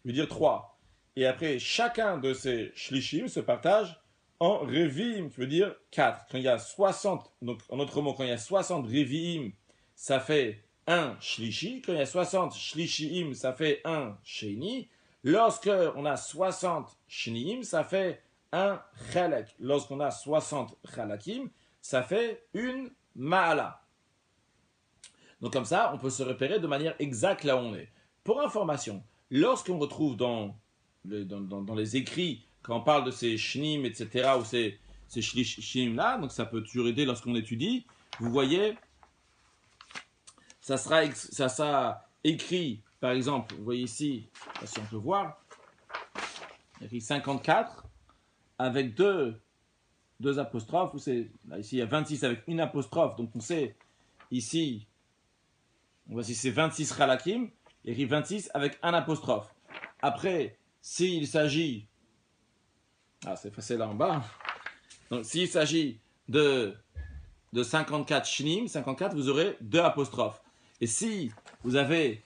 je veux dire 3. Et après, chacun de ces shlishim se partage en revim, qui veut dire 4. Quand il y a 60, donc en autre mot, quand il y a 60 revim, ça fait 1 shlishi. Quand il y a 60 shlishim, ça fait 1 sheni. Lorsque on a 60 shniim, ça fait 1 chalak. Lorsqu'on a 60 chalakim, ça fait une ma'ala. Donc comme ça, on peut se repérer de manière exacte là où on est. Pour information, lorsqu'on retrouve dans les écrits, quand on parle de ces shnim, etc., ou ces shlishim-là, donc ça peut toujours aider lorsqu'on étudie, vous voyez, ça sera écrit, par exemple, vous voyez ici, si on peut voir, écrit 54, avec deux apostrophes, là, ici il y a 26 avec une apostrophe, donc on sait, ici, voici c'est 26 chalakim, écrit 26 avec un apostrophe. Après, s'il s'agit, c'est facile là en bas, donc s'il s'agit de 54 shnim, 54, vous aurez 2 apostrophes. Et si vous avez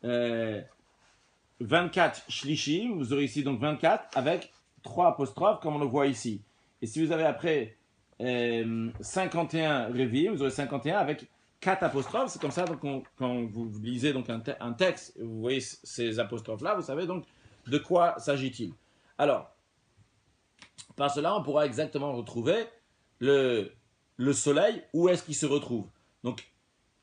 24 shlishim, vous aurez ici donc 24 avec 3 apostrophes, comme on le voit ici. Et si vous avez après 51 revim, vous aurez 51 avec 4 apostrophes. C'est comme ça, donc quand vous lisez donc un texte, vous voyez ces apostrophes-là, vous savez donc de quoi s'agit-il. Alors, par cela, on pourra exactement retrouver le soleil, où est-ce qu'il se retrouve. Donc,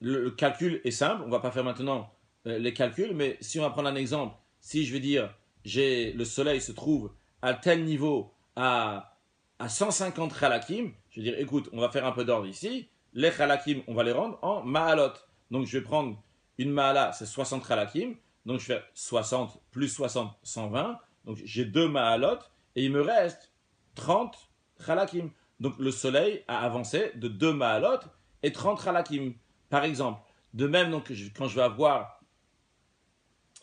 le calcul est simple, on ne va pas faire maintenant les calculs, mais si on va prendre un exemple, si je vais dire, le soleil se trouve à tel niveau, à 150 chalakim, je vais dire, écoute, on va faire un peu d'ordre ici, les chalakim, on va les rendre en ma'alot. Donc, je vais prendre une ma'ala, c'est 60 chalakim, donc je fais 60 plus 60, 120, donc j'ai 2 ma'alot, et il me reste 30 chalakim. Donc le soleil a avancé de 2 ma'alot et 30 chalakim. Par exemple, de même, donc, quand je vais avoir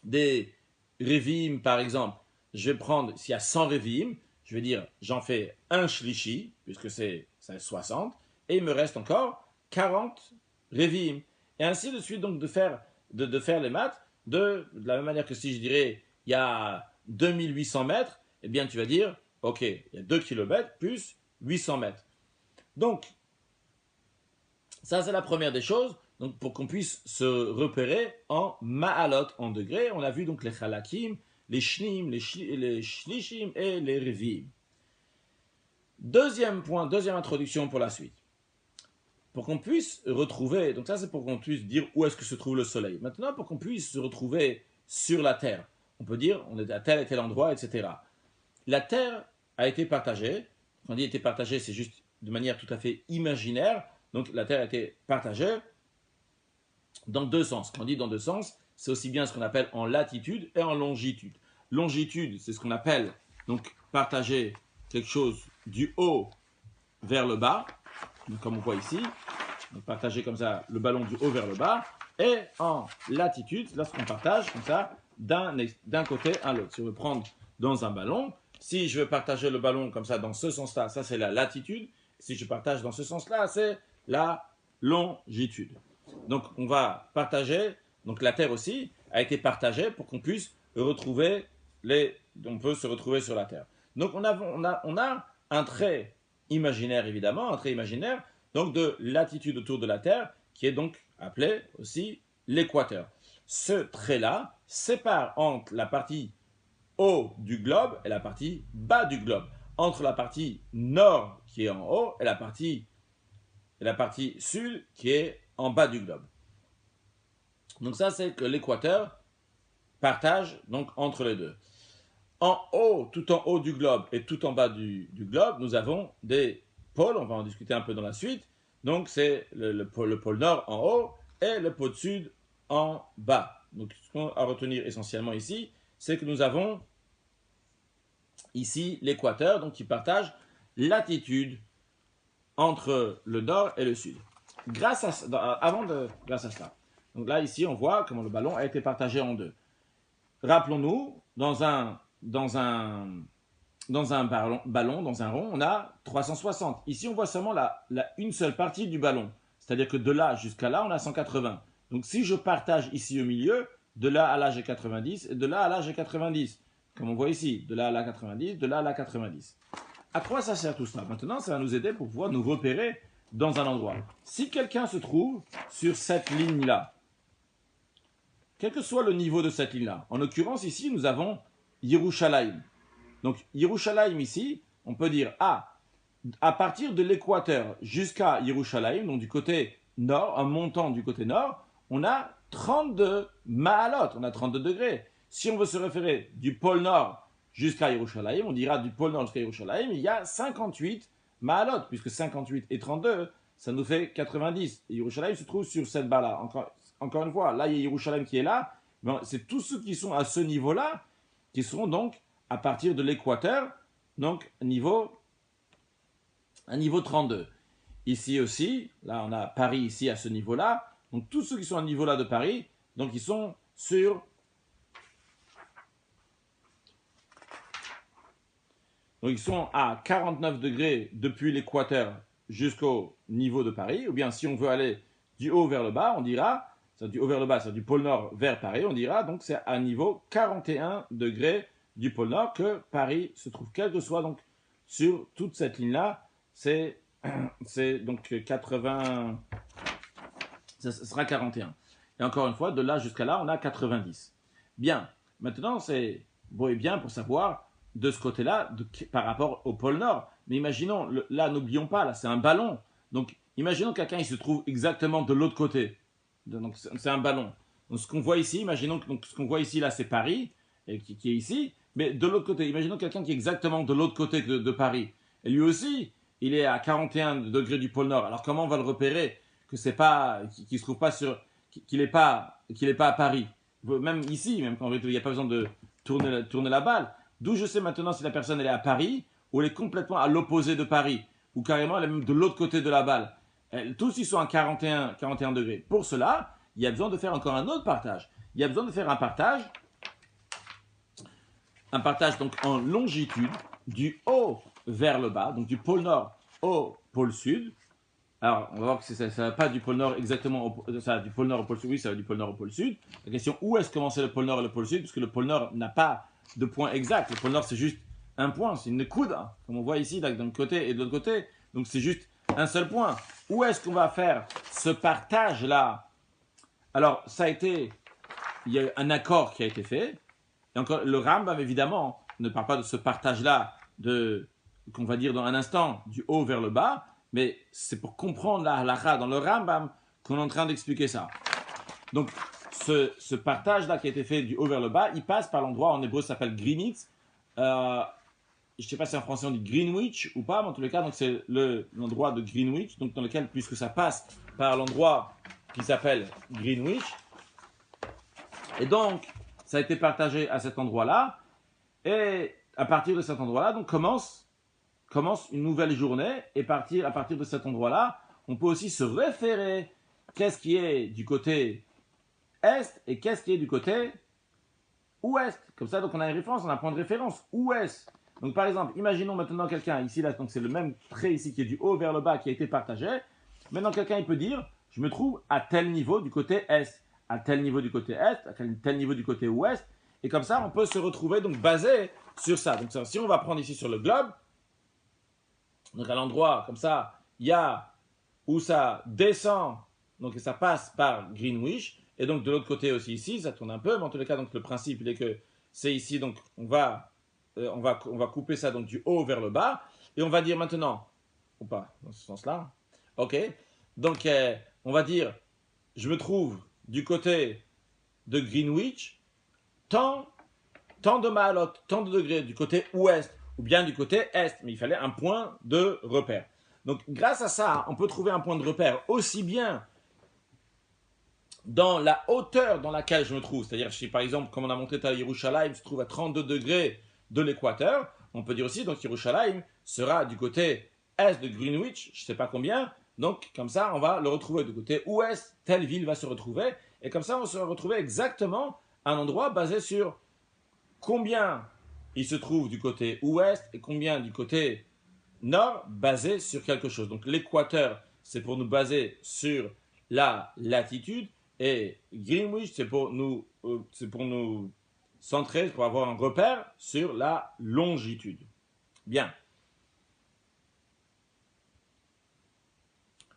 des revim, par exemple, je vais prendre, s'il y a 100 revim, je vais dire, j'en fais un shlishi, puisque c'est 60, et il me reste encore 40 revim. Et ainsi de suite, donc, de faire les maths, de la même manière que si je dirais, il y a 2800 mètres, eh bien, tu vas dire, ok, il y a 2 km plus 800 mètres. Donc, ça, c'est la première des choses. Donc, pour qu'on puisse se repérer en ma'alot, en degrés. On a vu donc les chalakim, les shnim, les shlishim et les revim. Deuxième point, deuxième introduction pour la suite. Pour qu'on puisse retrouver, donc ça c'est pour qu'on puisse dire où est-ce que se trouve le soleil. Maintenant, pour qu'on puisse se retrouver sur la terre, on peut dire on est à tel et tel endroit, etc. La terre a été partagée. Quand on dit été partagée, c'est juste de manière tout à fait imaginaire. Donc la terre a été partagée dans 2 sens. Quand on dit dans 2 sens, c'est aussi bien ce qu'on appelle en latitude et en longitude. Longitude, c'est ce qu'on appelle donc partager quelque chose du haut vers le bas, comme on voit ici. donc partager comme ça le ballon du haut vers le bas, et en latitude, lorsqu'on partage comme ça d'un côté à l'autre. Si on veut prendre dans un ballon, si je veux partager le ballon comme ça dans ce sens-là, ça c'est la latitude. Si je partage dans ce sens-là, c'est la longitude. Donc on va partager, donc la Terre aussi a été partagée pour qu'on puisse retrouver on peut se retrouver sur la Terre. Donc on a un trait imaginaire évidemment, un trait imaginaire donc de latitude autour de la Terre qui est donc appelé aussi l'équateur. Ce trait-là sépare entre la partie haut du globe et la partie bas du globe, entre la partie nord qui est en haut et la partie sud qui est en bas du globe. Donc ça c'est que l'équateur partage donc entre les deux. En haut, tout en haut du globe et tout en bas du globe, nous avons des pôles, on va en discuter un peu dans la suite. Donc c'est le pôle nord en haut et le pôle sud en bas. Donc ce qu'on a à retenir essentiellement ici, c'est que nous avons ici l'équateur, donc qui partage latitude entre le nord et le sud. Grâce à cela. Donc là, ici, on voit comment le ballon a été partagé en deux. Rappelons-nous, dans un ballon, dans un rond, on a 360. Ici, on voit seulement une seule partie du ballon. C'est-à-dire que de là jusqu'à là, on a 180. Donc si je partage ici au milieu, de là à là, j'ai 90, et de là à là, j'ai 90. Comme on voit ici, de là à là, 90, de là à là, 90. À quoi ça sert tout cela? Maintenant, ça va nous aider pour pouvoir nous repérer dans un endroit. Si quelqu'un se trouve sur cette ligne-là, quel que soit le niveau de cette ligne-là, en l'occurrence ici, nous avons Yerushalayim. Donc Yerushalayim ici, on peut dire à partir de l'équateur jusqu'à Yerushalayim, donc du côté nord, en montant du côté nord, on a 32 ma'alot, on a 32 degrés. Si on veut se référer du pôle nord jusqu'à Yerushalayim, on dira du pôle nord jusqu'à Yerushalayim, il y a 58 ma'alot, puisque 58 et 32, ça nous fait 90. Et Yerushalayim se trouve sur cette barre-là. Encore une fois, là, il y a Yerushalayim qui est là. C'est tous ceux qui sont à ce niveau-là qui seront donc à partir de l'équateur, donc un niveau 32. Ici aussi, là, on a Paris ici à ce niveau-là. Donc tous ceux qui sont à ce niveau-là de Paris, donc ils sont sur... Donc ils sont à 49 degrés depuis l'équateur jusqu'au niveau de Paris. Ou bien si on veut aller du haut vers le bas, on dira, c'est du haut vers le bas, c'est du pôle nord vers Paris, on dira donc c'est à niveau 41 degrés du pôle nord que Paris se trouve. Quel que soit donc sur toute cette ligne-là, c'est donc 80, ça sera 41. Et encore une fois, de là jusqu'à là, on a 90. Bien, maintenant c'est beau et bien pour savoir de ce côté-là par rapport au pôle Nord. Mais imaginons, là, n'oublions pas, là, c'est un ballon. Donc, imaginons que quelqu'un il se trouve exactement de l'autre côté. Donc, c'est un ballon. Donc, ce qu'on voit ici, imaginons que ce qu'on voit ici, là, c'est Paris, qui est ici. Mais de l'autre côté, imaginons quelqu'un qui est exactement de l'autre côté de Paris. Et lui aussi, il est à 41 degrés du pôle Nord. Alors, comment on va le repérer que c'est pas, qu'il se trouve pas sur, qu'il n'est pas à Paris? Même ici, même quand il n'y a pas besoin de tourner la balle. D'où je sais maintenant si la personne elle est à Paris ou elle est complètement à l'opposé de Paris ou carrément elle est même de l'autre côté de la balle. Tous ils sont à 41 degrés. Pour cela, il y a besoin de faire encore un autre partage. Il y a besoin de faire un partage donc en longitude du haut vers le bas, donc du pôle nord au pôle sud. Alors, on va voir que ça ne va pas du pôle nord exactement, ça va du pôle nord au pôle sud, oui, ça va du pôle nord au pôle sud. La question, où est-ce que commence le pôle nord et le pôle sud? Parce que le pôle nord n'a pas de point exact. Le pôle nord, c'est juste un point, c'est une coude, hein, comme on voit ici, d'un côté et de l'autre côté. Donc, c'est juste un seul point. Où est-ce qu'on va faire ce partage-là? Alors, il y a un accord qui a été fait. Et encore, le Rambam, évidemment, ne parle pas de ce partage-là, qu'on va dire dans un instant, du haut vers le bas, mais c'est pour comprendre la halakha dans le Rambam qu'on est en train d'expliquer ça. Donc, ce partage-là qui a été fait du haut vers le bas, il passe par l'endroit, en hébreu ça s'appelle Greenwich. Je ne sais pas si en français on dit Greenwich ou pas, mais en tous les cas, donc c'est l'endroit de Greenwich, donc dans lequel, puisque ça passe par l'endroit qui s'appelle Greenwich, et donc ça a été partagé à cet endroit-là, et à partir de cet endroit-là, donc commence une nouvelle journée, et à partir de cet endroit-là, on peut aussi se référer qu'est-ce qui est du côté est et qu'est-ce qui est du côté ouest. Comme ça, donc on a une référence, on a un point de référence. Ouest. Donc par exemple, imaginons maintenant quelqu'un ici, là, donc c'est le même trait ici qui est du haut vers le bas qui a été partagé. Maintenant, quelqu'un il peut dire, je me trouve à tel niveau du côté est, à tel niveau du côté est, à tel niveau du côté ouest. Et comme ça, on peut se retrouver donc basé sur ça. Donc si on va prendre ici sur le globe, donc à l'endroit comme ça, il y a où ça descend, donc ça passe par Greenwich, et donc de l'autre côté aussi ici, ça tourne un peu, mais en tous les cas, donc le principe il est que c'est ici, donc on va couper ça donc du haut vers le bas, et on va dire maintenant, ou pas, dans ce sens-là, ok, donc on va dire, je me trouve du côté de Greenwich, tant de Maalot, tant de degrés du côté ouest, ou bien du côté est, mais il fallait un point de repère. Donc grâce à ça, on peut trouver un point de repère aussi bien dans la hauteur dans laquelle je me trouve, c'est-à-dire si par exemple, comme on a montré à Yerushalayim, se trouve à 32 degrés de l'équateur, on peut dire aussi donc Yerushalayim sera du côté est de Greenwich, je ne sais pas combien, donc comme ça on va le retrouver du côté ouest, telle ville va se retrouver, et comme ça on se retrouver exactement à un endroit basé sur combien il se trouve du côté ouest et combien du côté nord basé sur quelque chose. Donc l'équateur, c'est pour nous baser sur la latitude et Greenwich, c'est pour nous centrer, pour avoir un repère sur la longitude. Bien.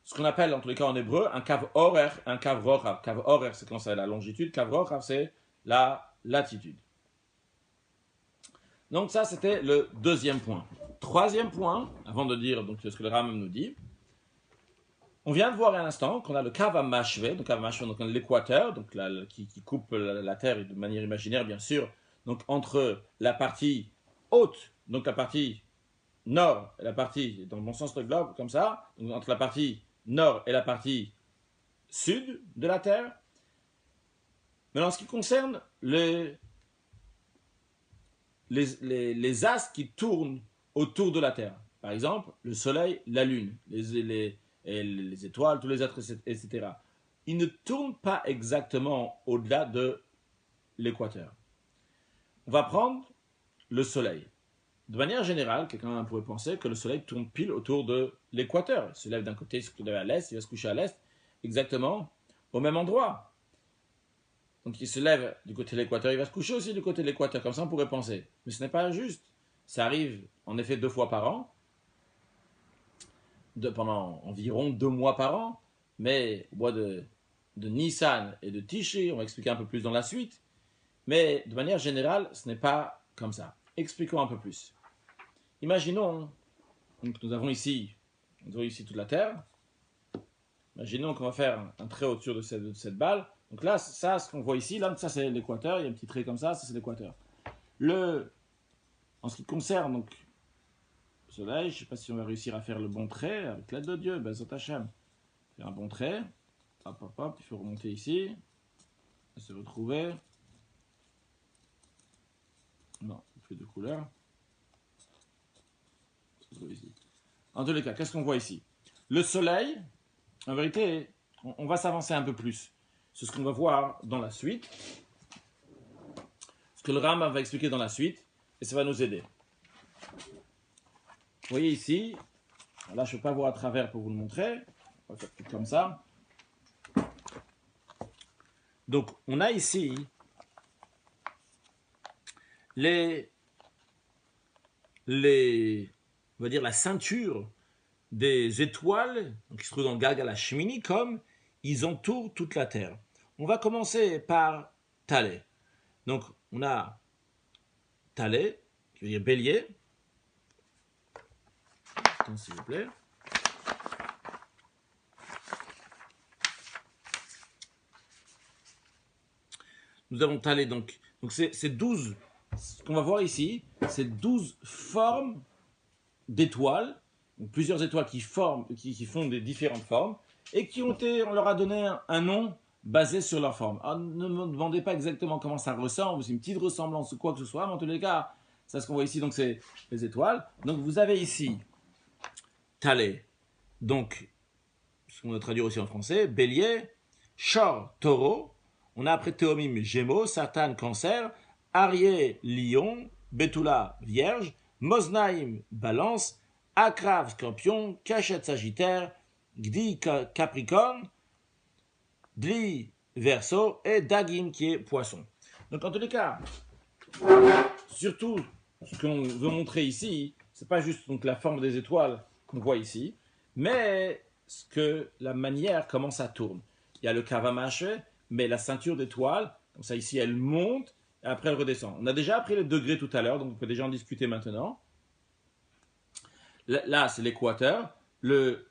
Ce qu'on appelle en tous les cas en hébreu un kav horaire, un kav rochav. Kav horaire, c'est quand c'est la longitude, kav rochav, c'est la latitude. Donc ça, c'était le deuxième point. Troisième point, avant de dire donc, ce que le Rambam nous dit, on vient de voir à l'instant qu'on a le Kav HaMashve, donc l'équateur, donc qui coupe la Terre de manière imaginaire, bien sûr, donc entre la partie haute, donc la partie nord et la partie, dans le bon sens de globe, comme ça, donc entre la partie nord et la partie sud de la Terre. Mais en ce qui concerne les astres qui tournent autour de la Terre. Par exemple, le Soleil, la Lune, les étoiles, tous les astres, etc. Ils ne tournent pas exactement au-delà de l'équateur. On va prendre le Soleil. De manière générale, quelqu'un pourrait penser que le Soleil tourne pile autour de l'équateur. Il se lève d'un côté, il se lève à l'est, il va se coucher à l'est, exactement au même endroit. Donc il se lève du côté de l'équateur, il va se coucher aussi du côté de l'équateur, comme ça on pourrait penser. Mais ce n'est pas juste. Ça arrive en effet 2 fois par an, pendant environ 2 mois par an, mais au mois de Nissan et de Tishri, on va expliquer un peu plus dans la suite, mais de manière générale, ce n'est pas comme ça. Expliquons un peu plus. Imaginons, donc nous avons ici toute la Terre, imaginons qu'on va faire un trait au-dessus de cette balle. Donc là, ça, ce qu'on voit ici, là, ça c'est l'équateur, il y a un petit trait comme ça c'est l'équateur. En ce qui concerne donc le Soleil, je ne sais pas si on va réussir à faire le bon trait, avec l'aide de Dieu, Bezot Hashem. Faire un bon trait, hop, il faut remonter ici, se retrouver. Non, plus de couleur. Ici. En tous les cas, qu'est-ce qu'on voit ici? Le Soleil, en vérité, on va s'avancer un peu plus. C'est ce qu'on va voir dans la suite. Ce que le Rambam va expliquer dans la suite, et ça va nous aider. Vous voyez ici, là je ne peux pas voir à travers pour vous le montrer, on va faire tout comme ça. Donc on a ici on va dire la ceinture des étoiles qui se trouvent dans le Galgal HaShmini, comme ils entourent toute la Terre. On va commencer par Talé. Donc on a Talé, qui veut dire bélier. Attends, s'il vous plaît. Nous avons Talé, donc c'est 12, ce qu'on va voir ici, c'est 12 formes d'étoiles, plusieurs étoiles qui font des différentes formes, et on leur a donné un nom basé sur leur forme. Alors, ne me demandez pas exactement comment ça ressemble, c'est une petite ressemblance ou quoi que ce soit, mais en tous les cas, c'est ce qu'on voit ici, donc c'est les étoiles. Donc vous avez ici Talé, donc ce qu'on a traduit aussi en français, bélier, Shor, taureau, on a après Théomim, gémeaux, Satan, cancer, Arié, lion, Betula, vierge, Moznaïm, balance, Akrav, scorpion, Cachet, sagittaire, Gdi, capricorne, Dli, verseau, et Dagim, qui est poisson. Donc en tous les cas, surtout, ce qu'on veut montrer ici, c'est pas juste donc, la forme des étoiles qu'on voit ici, mais la manière comment ça tourne. Il y a le kavamache, mais la ceinture d'étoiles, comme ça ici, elle monte et après elle redescend. On a déjà appris les degrés tout à l'heure, donc on peut déjà en discuter maintenant. Là, c'est l'équateur.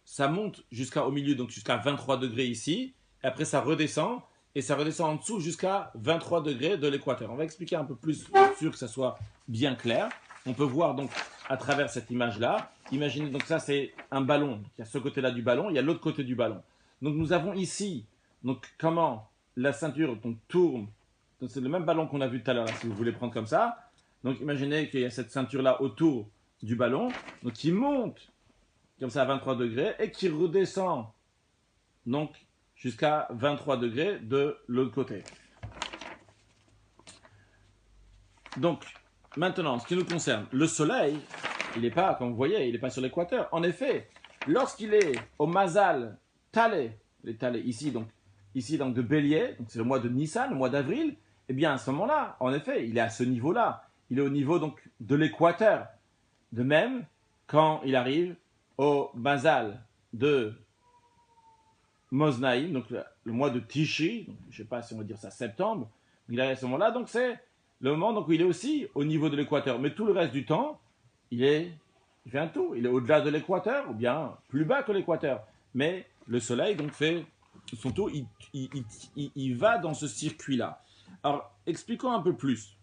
Ça monte jusqu'au milieu, donc jusqu'à 23 degrés ici, et après ça redescend, et ça redescend en dessous jusqu'à 23 degrés de l'équateur. On va expliquer un peu plus, pour sûr que ça soit bien clair. On peut voir donc à travers cette image-là, imaginez donc ça c'est un ballon, il y a ce côté-là du ballon, il y a l'autre côté du ballon. Donc nous avons ici, donc comment la ceinture donc, tourne, donc, c'est le même ballon qu'on a vu tout à l'heure, si vous voulez prendre comme ça. Donc imaginez qu'il y a cette ceinture-là autour du ballon, donc qui monte comme ça à 23 degrés et qui redescend donc jusqu'à 23 degrés de l'autre côté. Donc maintenant, en ce qui nous concerne, le soleil, il n'est pas, comme vous voyez, il n'est pas sur l'équateur. En effet, lorsqu'il est au Mazal Talé, les Talé ici donc de Bélier, donc c'est le mois de Nissan, le mois d'avril, eh bien à ce moment-là, en effet, il est à ce niveau-là. Il est au niveau donc de l'équateur. De même, quand il arrive au Mazal de Moznaïm, donc le mois de Tishi, donc, je ne sais pas si on va dire ça septembre, il est à ce moment-là, donc c'est le moment donc, où il est aussi au niveau de l'équateur. Mais tout le reste du temps, il fait un tour. Il est au-delà de l'équateur ou bien plus bas que l'équateur. Mais le soleil donc fait son tour, il va dans ce circuit-là. Alors, expliquons un peu plus.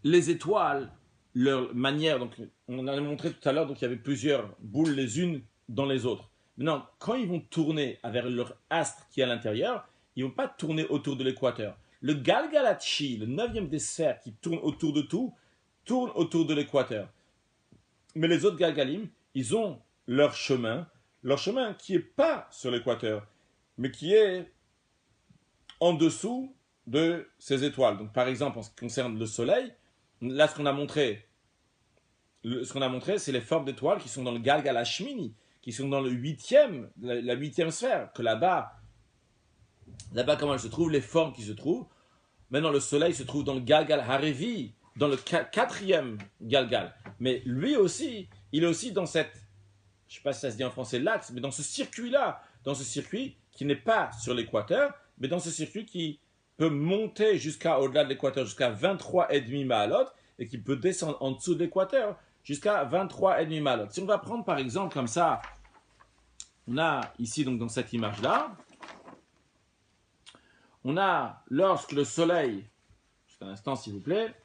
Les étoiles, leur manière, donc on a montré tout à l'heure, donc il y avait plusieurs boules les unes dans les autres. Maintenant, quand ils vont tourner vers leur astre qui est à l'intérieur, ils ne vont pas tourner autour de l'équateur. Le Galgalachi, le 9e des sphères qui tourne autour de tout, tourne autour de l'équateur. Mais les autres Galgalim, ils ont leur chemin qui n'est pas sur l'équateur, mais qui est en dessous de ces étoiles. Donc par exemple, en ce qui concerne le Soleil, là ce qu'on a montré, c'est les formes d'étoiles qui sont dans le Galgal Hashmini, qui sont dans le la 8e sphère, que là-bas, comment elles se trouvent, les formes qui se trouvent. Maintenant, le Soleil se trouve dans le Galgal Harevi, dans le 4e Galgal. Mais lui aussi, il est aussi dans cette, je ne sais pas si ça se dit en français, l'axe, mais dans ce circuit-là, dans ce circuit qui n'est pas sur l'équateur, mais dans ce circuit qui peut monter jusqu'à au-delà de l'équateur, jusqu'à 23,5 Mahalot, et qui peut descendre en dessous de l'équateur jusqu'à 23,5 Mahalot. Si on va prendre par exemple comme ça, on a ici donc dans cette image-là, on a lorsque le soleil, juste un instant s'il vous plaît,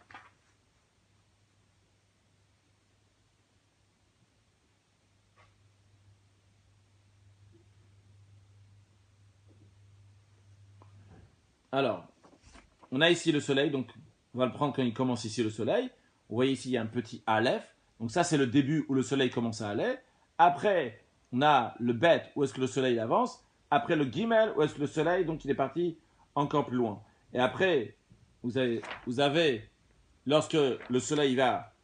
alors, on a ici le soleil, donc on va le prendre quand il commence ici le soleil. Vous voyez ici, il y a un petit Aleph. Donc ça, c'est le début où le soleil commence à aller. Après, on a le Bet, où est-ce que le soleil avance. Après, le Gimel, où est-ce que le soleil, donc il est parti encore plus loin. Et après, vous avez lorsque le soleil va,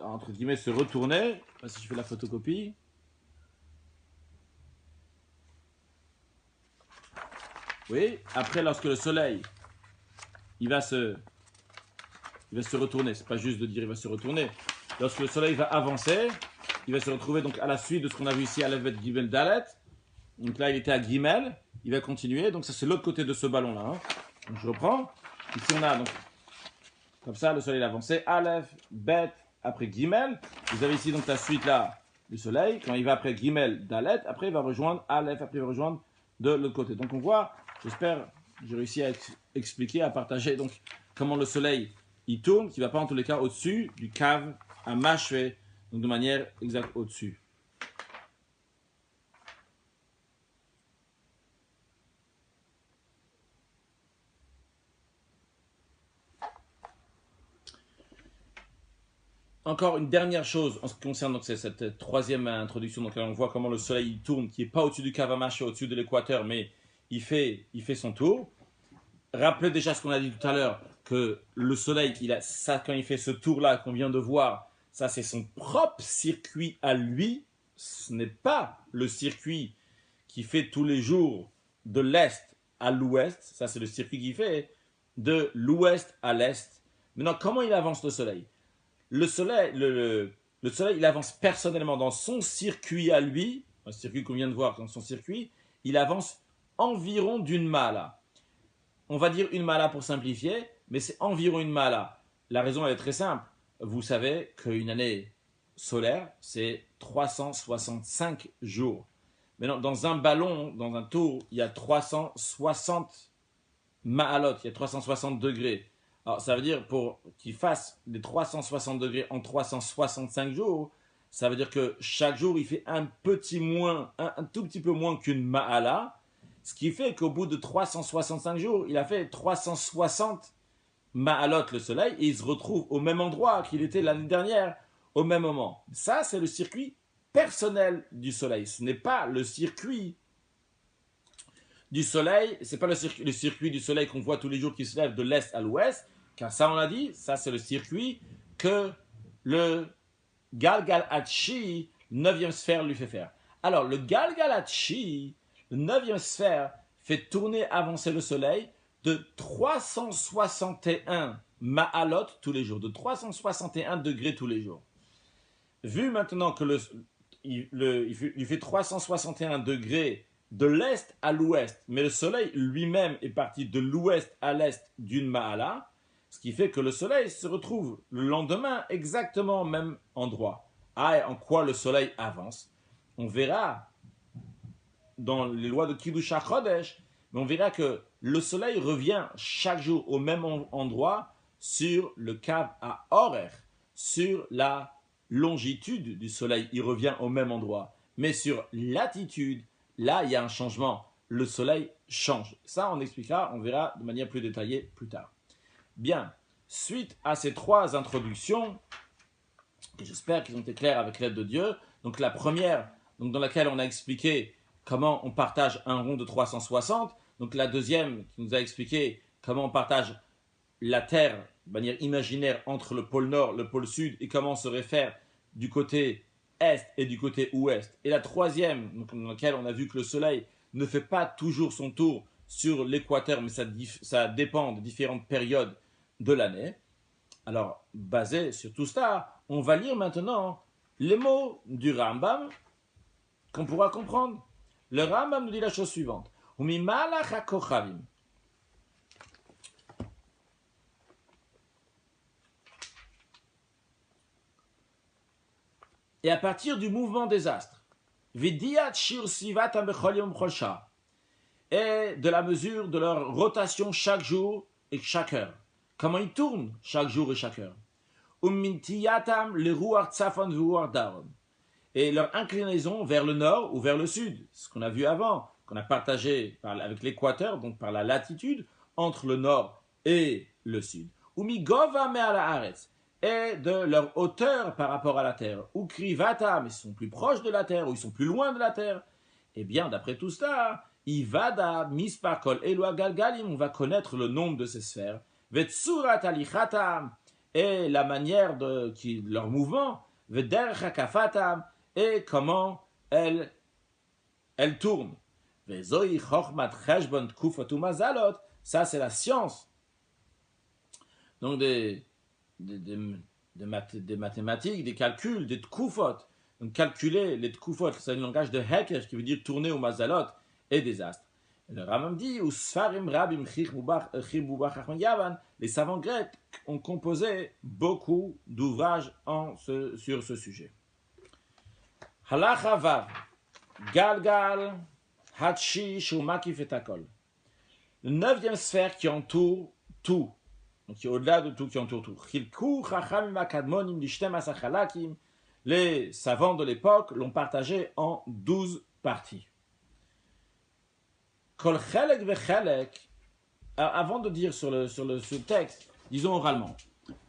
entre guillemets, se retourner, je ne sais pas si je fais la photocopie. Oui, après, lorsque le soleil, il va se retourner. C'est pas juste de dire il va se retourner. Lorsque le soleil va avancer, il va se retrouver donc à la suite de ce qu'on a vu ici à l'Evet Gimel Dalet. Donc là, il était à Gimel. Il va continuer. Donc ça, c'est l'autre côté de ce ballon-là. Hein. Donc je reprends. Ici, on a donc comme ça, le soleil a avancé. Aleph, Bet, après Gimel. Vous avez ici donc la suite là du soleil. Quand il va après Gimel Dalet, après il va rejoindre Aleph, après il va rejoindre de l'autre côté. Donc on voit, j'espère, j'ai réussi à expliquer, à partager donc comment le soleil il tourne, qui ne va pas en tous les cas au-dessus du cave à mâcher, donc de manière exacte au-dessus. Encore une dernière chose en ce qui concerne donc, cette troisième introduction. Donc là, on voit comment le soleil il tourne, qui n'est pas au-dessus du Kavamash, au-dessus de l'équateur, mais il fait son tour. Rappelez déjà ce qu'on a dit tout à l'heure, que le soleil, ça, quand il fait ce tour-là qu'on vient de voir, ça c'est son propre circuit à lui. Ce n'est pas le circuit qui fait tous les jours de l'est à l'ouest. Ça c'est le circuit qui fait de l'ouest à l'est. Maintenant, comment il avance le soleil? Le soleil, il avance personnellement dans son circuit à lui, un circuit qu'on vient de voir dans son circuit, il avance environ d'une mala. On va dire une mala pour simplifier, mais c'est environ une mala. La raison elle est très simple. Vous savez qu'une année solaire, c'est 365 jours. Maintenant, dans un ballon, dans un tour, il y a 360 ma'alot, il y a 360 degrés. Alors, ça veut dire pour qu'il fasse les 360 degrés en 365 jours, ça veut dire que chaque jour, il fait un tout petit peu moins qu'une ma'ala, ce qui fait qu'au bout de 365 jours, il a fait 360 ma'alot le soleil et il se retrouve au même endroit qu'il était l'année dernière, au même moment. Ça, c'est le circuit personnel du soleil. Ce n'est pas le circuit du soleil, c'est pas le circuit du soleil qu'on voit tous les jours qui se lève de l'est à l'ouest, car ça on l'a dit, ça c'est le circuit que le Galgal Hachi, 9e sphère, lui fait faire. Alors le Galgal Hachi, le 9e sphère, fait tourner, avancer le soleil de 361 ma'alot tous les jours, de 361 degrés tous les jours. Vu maintenant que il fait 361 degrés de l'est à l'ouest, mais le soleil lui-même est parti de l'ouest à l'est d'une Ma'ala, ce qui fait que le soleil se retrouve le lendemain exactement au même endroit. Ah, et en quoi le soleil avance? On verra dans les lois de Kiddush HaChodesh, mais on verra que le soleil revient chaque jour au même endroit sur le Kav à Horer, sur la longitude du soleil, il revient au même endroit. Mais sur latitude, là, il y a un changement. Le soleil change. Ça, on expliquera, on verra de manière plus détaillée plus tard. Bien, suite à ces trois introductions, que j'espère qu'ils ont été claires avec l'aide de Dieu, donc la première, donc dans laquelle on a expliqué comment on partage un rond de 360, donc la deuxième qui nous a expliqué comment on partage la Terre de manière imaginaire entre le pôle Nord, le pôle Sud, et comment on se réfère du côté Est et du côté Ouest. Et la troisième, donc, dans laquelle on a vu que le Soleil ne fait pas toujours son tour sur l'équateur, mais ça dépend de différentes périodes de l'année. Alors, basé sur tout cela, on va lire maintenant les mots du Rambam qu'on pourra comprendre. Le Rambam nous dit la chose suivante. Umimalach hakochavim. Et à partir du mouvement des astres, Vidiat Shir Sivatam Bechol Yom Bechol Shah, et de la mesure de leur rotation chaque jour et chaque heure. Comment ils tournent chaque jour et chaque heure. Ummintiyatam le Ruach Tzafon Ruach Daron. Et leur inclinaison vers le nord ou vers le sud, ce qu'on a vu avant, qu'on a partagé avec l'équateur, donc par la latitude, entre le nord et le sud. Umigova Me'ala Haaretz, et de leur hauteur par rapport à la terre. Ou Krivatam, ils sont plus proches de la terre ou ils sont plus loin de la terre. Eh bien, d'après tout cela, Ivada, Mispakol, Eloi Galgalim, on va connaître le nombre de ces sphères. Vetsurat Alichatam, et la manière de leur mouvement. Veder Hakafatam, et comment elles tournent. Vezoi Chochmat Cheshbon Tkufatu Mazalot, ça c'est la science. Donc des mathématiques, des calculs, des tkufot. Donc calculer les tkufot, c'est un langage de Hekesh qui veut dire tourner au mazalot et des astres. Et le Rambam dit, les savants grecs ont composé beaucoup d'ouvrages sur ce sujet. Halacha Vav, Galgal, Hatshi, Shumaki Fetakol. Le 9e sphère qui entoure tout. Donc qui est au-delà de tout, qui entoure tout. Les savants de l'époque l'ont partagé en 12 parties. Avant de dire sur le texte, disons oralement.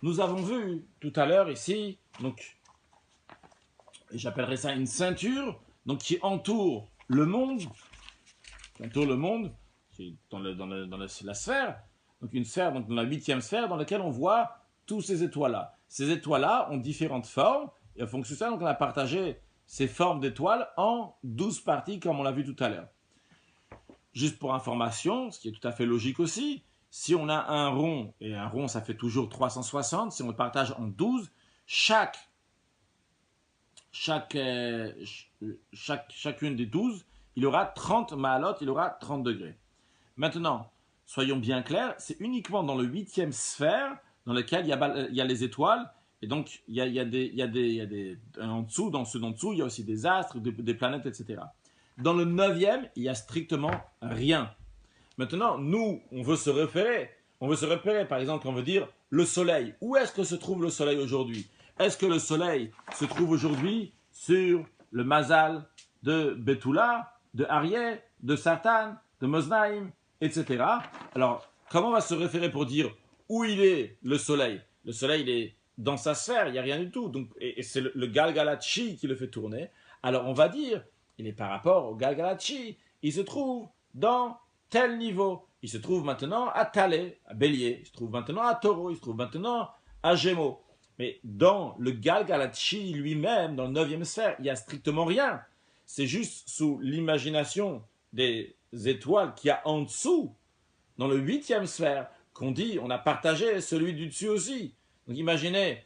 Nous avons vu tout à l'heure ici, donc, j'appellerais ça une ceinture, donc qui entoure le monde, qui est la sphère, donc une sphère, donc dans la 8e sphère, dans laquelle on voit tous ces étoiles-là. Ces étoiles-là ont différentes formes, et en fonction de ça, donc on a partagé ces formes d'étoiles en 12 parties, comme on l'a vu tout à l'heure. Juste pour information, ce qui est tout à fait logique aussi, si on a un rond, et un rond ça fait toujours 360, si on le partage en 12, chacune des 12, il aura 30 ma'alot, il aura 30 degrés. Maintenant, soyons bien clairs, c'est uniquement dans le 8e sphère dans lequel il y a les étoiles, et donc il y a des en dessous, dans ceux d'en dessous, il y a aussi des astres, des planètes, etc. Dans le 9e, il n'y a strictement rien. Maintenant, nous, on veut se repérer, par exemple, on veut dire le soleil. Où est-ce que se trouve le soleil aujourd'hui? Est-ce que le soleil se trouve aujourd'hui sur le mazal de Betula, de Arié, de Satan, de Moznaim, etc. Alors, comment on va se référer pour dire où il est le soleil? Le soleil, il est dans sa sphère, il n'y a rien du tout. Donc, et c'est le Galgalachi qui le fait tourner. Alors, on va dire, il est par rapport au Galgalachi. Il se trouve dans tel niveau. Il se trouve maintenant à Talé, à Bélier. Il se trouve maintenant à Taureau. Il se trouve maintenant à Gémeaux. Mais dans le Galgalachi lui-même, dans le 9e sphère, il n'y a strictement rien. C'est juste sous l'imagination des étoiles qu'il y a en dessous, dans le 8e sphère, qu'on dit, on a partagé celui du dessus aussi. Donc imaginez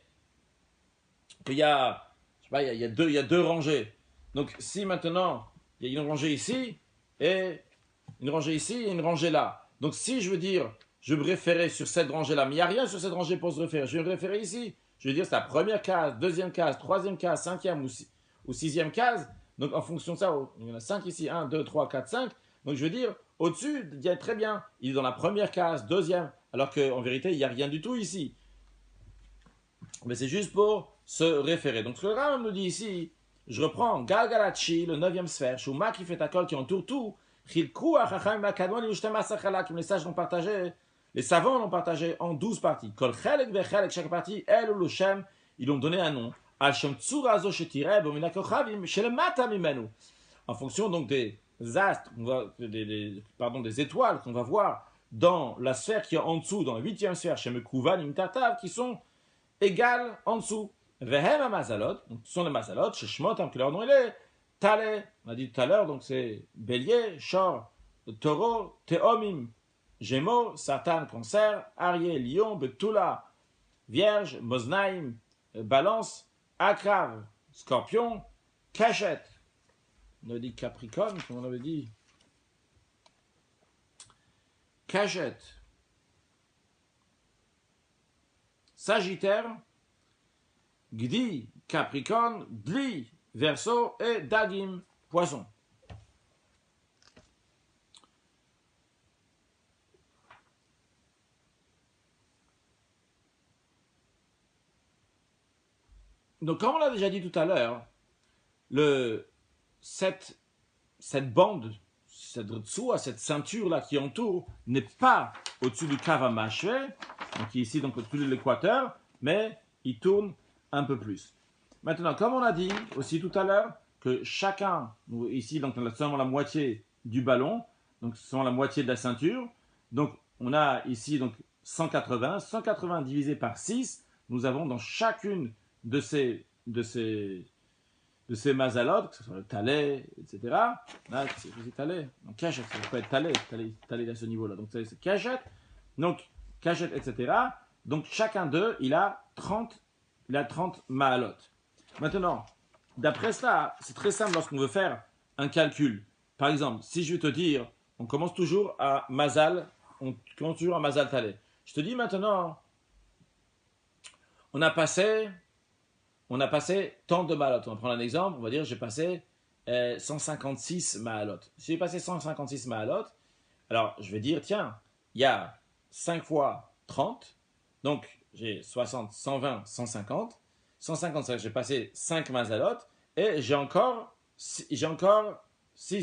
qu'il y a, je sais pas, il y a deux rangées. Donc si maintenant, il y a une rangée ici, et une rangée ici et une rangée là. Donc si je veux dire, je me référer sur cette rangée-là, mais il n'y a rien sur cette rangée pour se référer, je vais me référer ici. Je vais dire c'est la première case, deuxième case, troisième case, cinquième ou sixième case. Donc en fonction de ça, il y en a 5 ici, 1, 2, 3, 4, 5. Donc je veux dire, au-dessus, il y a très bien, il est dans la première case, deuxième, alors qu'en vérité, il n'y a rien du tout ici. Mais c'est juste pour se référer. Donc ce que le Rambam nous dit ici, je reprends Galgalachi, le 9e sphère, Shuma qui fait col qui entoure tout, les sages l'ont partagé, les savants l'ont partagé en 12 parties. Kol chelek vechelek, chaque partie, elle ou le Shem, ils l'ont donné un nom. Al Shem Tsurazo Shetireh, Bomina Kochavim, Shelemata Mimenu. En fonction donc des astres, des étoiles qu'on va voir dans la sphère qui est en dessous, dans la 8e sphère, chez Mekouvan, Imtatav, qui sont égales en dessous. Vehem Amazalot, donc ce sont les Mazalot, chez Shmot, que leur nom il est Talé, on a dit tout à l'heure, donc c'est Bélier, Shor, Taureau, Théomim, Gémeaux, Satan, Cancer, Arié, Lion, Betula, Vierge, Moznaim, Balance, Akrav, Scorpion, Cachette. On avait dit Capricorne, comme on avait dit. Cachette. Sagittaire, Gdi, Capricorne, Dli, Verseau et Dagim, Poisson. Donc, comme on l'a déjà dit tout à l'heure, cette bande, cette ceinture-là qui entoure, n'est pas au-dessus du Kavamaché, donc ici, donc au-dessus de l'équateur, mais il tourne un peu plus. Maintenant, comme on a dit aussi tout à l'heure, que chacun, ici, donc on a seulement la moitié du ballon, donc seulement la moitié de la ceinture, donc on a ici donc 180 divisé par 6, nous avons dans chacune de ces mazalot, que ce soit le talé, etc. Là, c'est aussi talé. Donc cachette, ça peut être talé à ce niveau-là. Donc c'est cachette, etc. Donc chacun d'eux, il a 30 ma'alot. Maintenant, d'après cela, c'est très simple lorsqu'on veut faire un calcul. Par exemple, si je vais te dire, on commence toujours à mazal talé. Je te dis maintenant, on a passé tant de ma'alot. On va prendre un exemple, on va dire j'ai passé 156 ma'alot. Si j'ai passé 156 ma'alot, alors je vais dire, tiens, il y a 5 fois 30, donc j'ai 60, 120, 150. 155, j'ai passé 5 mazalot, et j'ai encore 6,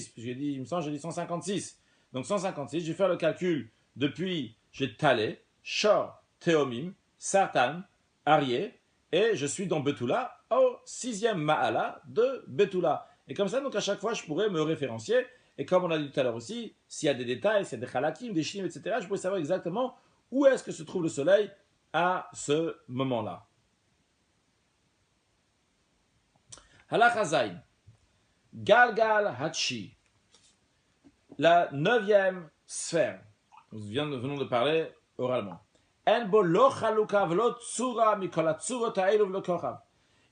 puisque il me semble j'ai dit 156. Donc 156, je vais faire le calcul depuis, j'ai talé, shor, théomim, Sartan, Arié, et je suis dans Betula, au 6e Ma'ala de Betula. Et comme ça, donc à chaque fois, je pourrais me référencier. Et comme on a dit tout à l'heure aussi, s'il y a des détails, s'il y a des halakim, des shinim, etc., je pourrais savoir exactement où est-ce que se trouve le soleil à ce moment-là. Halakha Zayin. Galgal Hachi. La 9e sphère. Nous venons de parler oralement. Il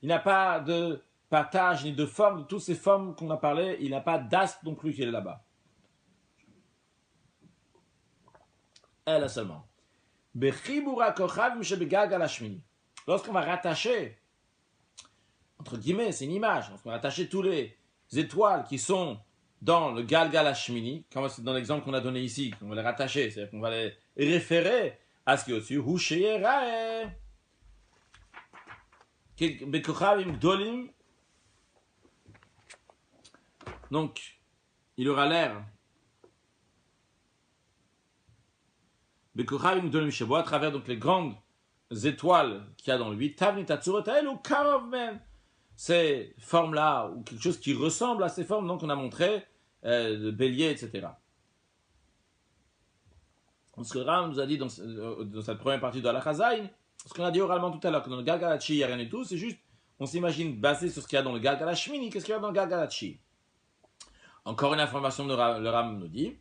n'a pas de partage ni de forme de toutes ces formes qu'on a parlé. Il n'a pas d'astre non plus qui est là-bas. Elle seulement. Lorsqu'on va rattacher, entre guillemets, c'est une image, lorsqu'on va rattacher tous les étoiles qui sont dans le Galgal Hashmini, comme c'est dans l'exemple qu'on a donné ici, qu'on va les rattacher, c'est-à-dire qu'on va les référer à ce qui est au-dessus, Husheyerae, Bekochavim Gdolim, donc il aura l'air Bekochavim Gdolim Shebo, à travers donc les grandes étoiles qu'il y a dans le 8, Tavnit Atzurotael ou Karovmen, ces formes-là, ou quelque chose qui ressemble à ces formes, donc on a montré, de bélier, etc. Ce que Ram nous a dit dans cette première partie de Halakha Zayin, ce qu'on a dit oralement tout à l'heure, que dans le Galgal Hachi, il n'y a rien du tout, c'est juste, on s'imagine basé sur ce qu'il y a dans le Galgal Hashmini, qu'est-ce qu'il y a dans le Galgal Hachi. Encore une information, le Ram nous dit,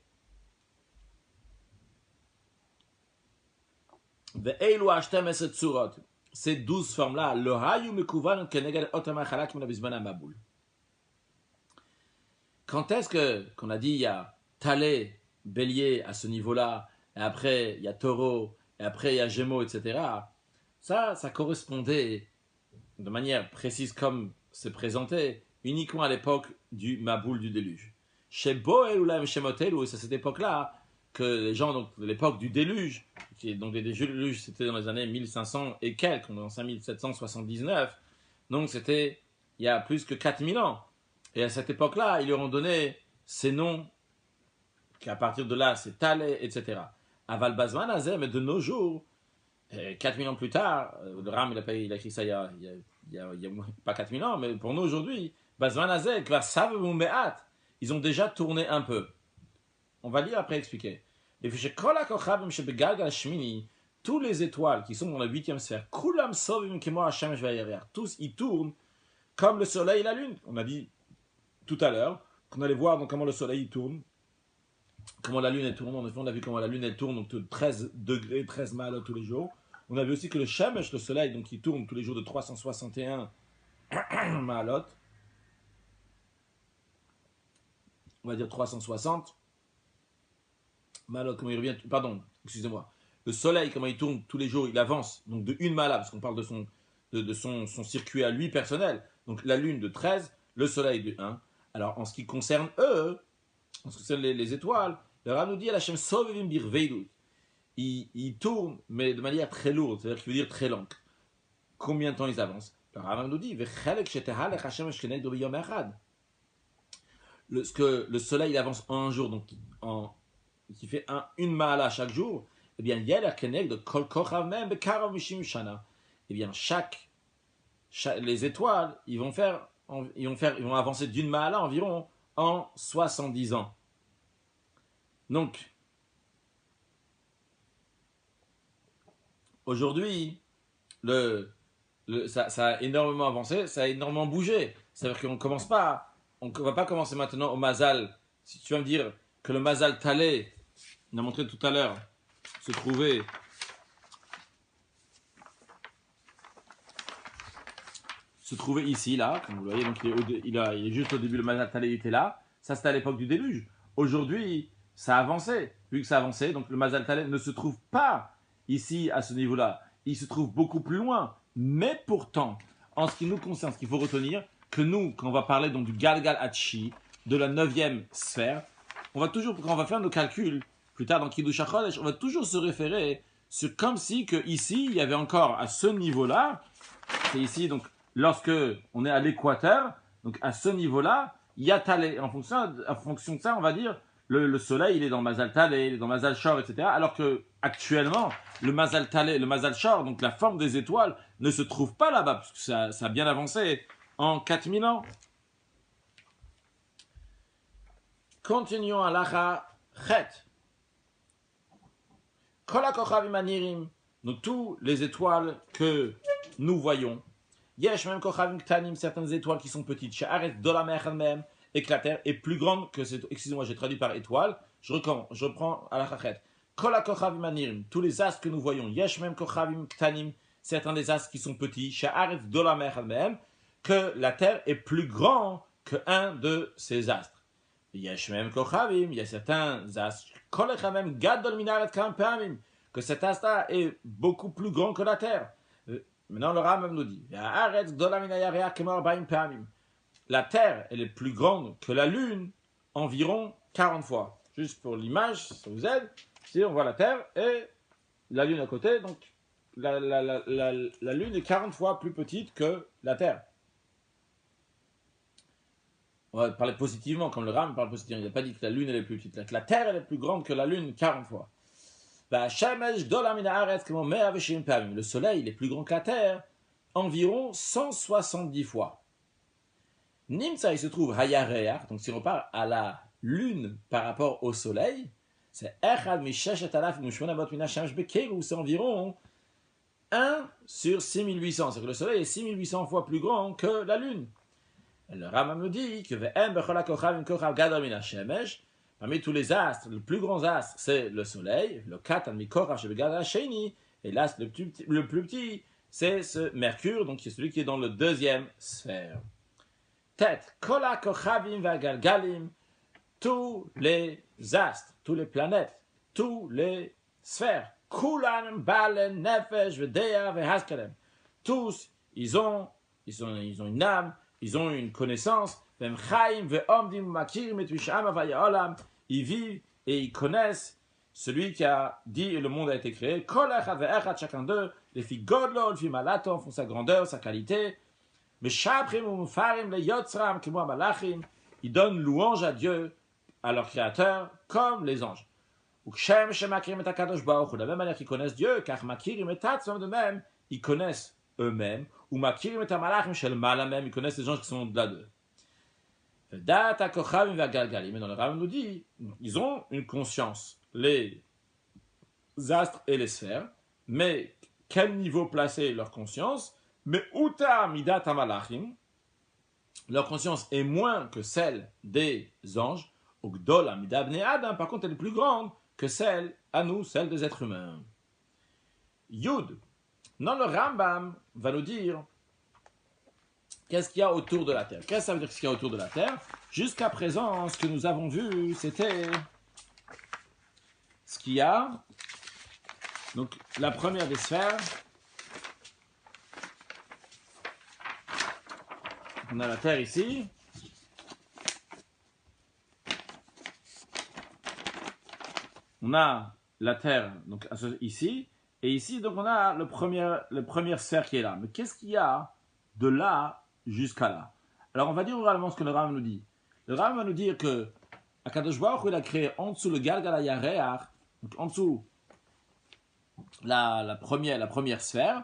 ces 12 formes-là, le hayu mekuvan keneged otamachalak minabizman amaboul. Quand est-ce qu'on a dit il y a Talé, Bélier à ce niveau-là, et après il y a Taureau, et après il y a Gémeaux, etc. Ça correspondait de manière précise comme c'est présenté uniquement à l'époque du Maboul du déluge. Chez Boel ou là, chez Motel, c'est à cette époque-là que les gens, donc de l'époque du déluge, donc les déluges c'était dans les années 1500 et quelques, on est en 5779, donc c'était il y a plus que 4000 ans. Et à cette époque-là, ils leur ont donné ces noms, qu'à partir de là, c'est Talé, etc. Aval Bazman Azeh, mais de nos jours, 4000 ans plus tard, le Ram, il a écrit ça il y a pas 4000 ans, mais pour nous aujourd'hui, Bazman Azeh, Kvar Sav Me'at, ils ont déjà tourné un peu. On va lire après expliquer. Tous les étoiles qui sont dans la 8e sphère, tous ils tournent comme le soleil et la lune. On a dit tout à l'heure qu'on allait voir donc comment le soleil tourne, comment la lune elle tourne. En effet, on a vu comment la lune elle tourne donc de 13 degrés, 13 mal tous les jours. On a vu aussi que le Shemesh, le soleil, donc il tourne tous les jours de 361 malot. On va dire 360 malot, comment il revient, pardon, excusez-moi. Le soleil, comment il tourne tous les jours, il avance donc de une mala, parce qu'on parle de son circuit à lui personnel. Donc la lune de 13, le soleil de 1. Alors en ce qui concerne eux, en ce qui concerne les étoiles, le Rav nous dit à la Shem Sovevim Birveidut. Ils tournent, mais de manière très lourde, c'est-à-dire qu'il veut dire très lente. Combien de temps ils avancent? Le Rav nous dit que le soleil il avance en un jour, donc qui fait une ma'ala chaque jour, eh bien, de kol kochav mem bekarav mishim shana. Eh bien, les étoiles, ils vont avancer d'une ma'ala environ en 70 ans. Donc, aujourd'hui, ça a énormément avancé, ça a énormément bougé. C'est-à-dire qu'on commence pas, on ne va pas commencer maintenant au Mazal. Si tu vas me dire que le Mazal Talé, on a montré tout à l'heure, se trouvait ici, là, comme vous le voyez, donc il est juste au début, le Mazal Talé était là. Ça, c'était à l'époque du déluge. Aujourd'hui, ça a avancé. Vu que ça a avancé, donc le Mazal Talé ne se trouve pas ici, à ce niveau-là. Il se trouve beaucoup plus loin. Mais pourtant, en ce qui nous concerne, ce qu'il faut retenir, que nous, quand on va parler donc du Galgal Hachi, de la 9e sphère, on va toujours, quand on va faire nos calculs, plus tard dans Kiddush HaChodesh, on va toujours se référer sur comme si que ici, il y avait encore à ce niveau-là, c'est ici, donc, lorsque on est à l'équateur, donc à ce niveau-là, il y a Talé. En fonction de ça, on va dire le soleil, il est dans Mazal Taleh, il est dans Mazal Shor, etc. Alors que actuellement, le Mazal Taleh, le Mazal Shor, donc la forme des étoiles, ne se trouve pas là-bas, parce que ça a bien avancé en 4000 ans. Continuons à l'Acha Chet. Kol HaKochavim Anirim. Donc tous les étoiles que nous voyons. Yesh même Kochavim Ktanim, certaines étoiles qui sont petites. She'aretz Dolam Echad Mehem. Et que la Terre est plus grande que cette. Excusez-moi, j'ai traduit par étoile. Je reprends à la Chachet. Kol HaKochavim Anirim. Tous les astres que nous voyons. Yesh même Kochavim Ktanim. Certains des astres qui sont petits. She'aretz Dolam Echad Mehem. Que la Terre est plus grand qu'un de ces astres. Yesh même Kochavim. Il y a certains astres. Kol Echamem Gadol Minaret Kam Pamim. Que cet astre est beaucoup plus grand que la Terre. Maintenant, le Rambam nous dit la Terre, elle est plus grande que la Lune, environ 40 fois. Juste pour l'image, ça vous aide. Si on voit la Terre et la Lune à côté, donc la Lune est 40 fois plus petite que la Terre. On va parler positivement, comme le Rambam parle positivement. Il n'a pas dit que la Lune elle est plus petite. La Terre, elle est plus grande que la Lune 40 fois. Le soleil, il est plus grand que la Terre, environ 170 fois. Nimsa, il se trouve Hayareach, donc si on parle à la Lune par rapport au soleil, c'est environ 1 sur 6800. C'est-à-dire que le soleil est 6800 fois plus grand que la Lune. Et le Rambam me dit que parmi tous les astres, le plus grand astre, c'est le soleil. Le Katan Mikorach Shebegada Sheni. Et l'astre le plus petit, c'est ce Mercure, donc c'est celui qui est dans le deuxième sphère. Tête, Kola Kochavim Vagalgalim. Tous les astres, tous les planètes, tous les sphères. Kulan Balen Nefesh Vedea Vehaskalem. Tous, ils ont une âme, ils ont une connaissance. Vem Chaim Veomdim Makirim et Visham Avaya Olam. Ils vivent et ils connaissent celui qui a dit et le monde a été créé. Chacun d'eux, les filles Godlo, les filles Malaton font sa grandeur, sa qualité. Mais ils donnent louange à Dieu, à leur créateur, comme les anges. De la même manière qu'ils connaissent Dieu, car Makirim et Tatzom de même, ils connaissent eux-mêmes. Ou Makirim et Tamalachim shel Malamem, ils connaissent les anges qui sont au-delà d'eux. Mais dans le Rambam nous dit, ils ont une conscience, les astres et les sphères, mais quel niveau placer leur conscience? Mais uta midat amalachim, leur conscience est moins que celle des anges. Ugdol amida bnei adam, par contre, elle est plus grande que celle à nous, celle des êtres humains. Yud, dans le Rambam va nous dire. Qu'est-ce qu'il y a autour de la Terre? Qu'est-ce que ça veut dire ce qu'il y a autour de la Terre? Jusqu'à présent, ce que nous avons vu, c'était ce qu'il y a. Donc, la première des sphères. On a la Terre ici. On a la Terre donc, ici. Et ici, donc, on a le première sphère qui est là. Mais qu'est-ce qu'il y a de là jusqu'à là? Alors on va dire oralement ce que le Rambam nous dit. Le Rambam va nous dire que Akadosh Baruch Hu, il a créé en dessous le Galgal HaYareach, donc en dessous la première sphère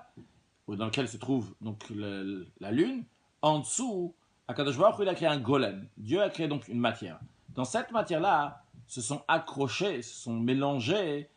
dans laquelle se trouve donc la lune. En dessous, Akadosh Baruch Hu, il a créé un golem. Dieu a créé donc une matière. Dans cette matière-là, se sont accrochés, se sont mélangés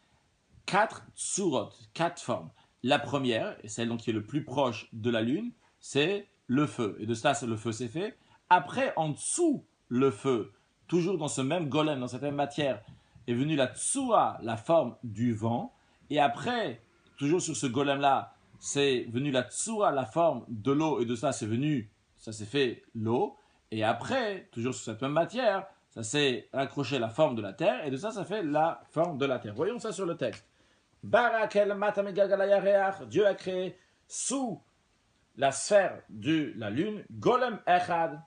4 tsurot, 4 formes. La première, et celle donc qui est le plus proche de la lune, c'est le feu. Et de cela, le feu s'est fait. Après, en dessous, le feu, toujours dans ce même golem, dans cette même matière, est venue la tsua, la forme du vent. Et après, toujours sur ce golem-là, c'est venu la tsua, la forme de l'eau. Et de ça, ça s'est fait l'eau. Et après, toujours sur cette même matière, ça s'est accroché la forme de la terre. Et de ça, ça fait la forme de la terre. Voyons ça sur le texte. Barakel matamegagalayareach, Dieu a créé sous la sphère de la lune, golem echad,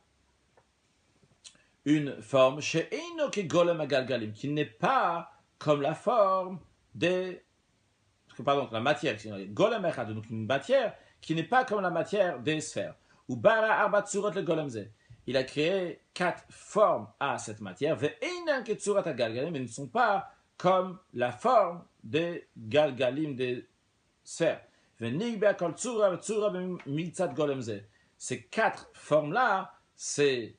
une forme chez Enoch et golem agalgalim, qui n'est pas comme la forme la matière, golem echad, donc une matière qui n'est pas comme la matière des sphères. Ou bara arba tsurot le golem ze. il a créé 4 formes à cette matière, mais ils ne sont pas comme la forme des galgalim, des sphères. Ces 4 formes-là, c'est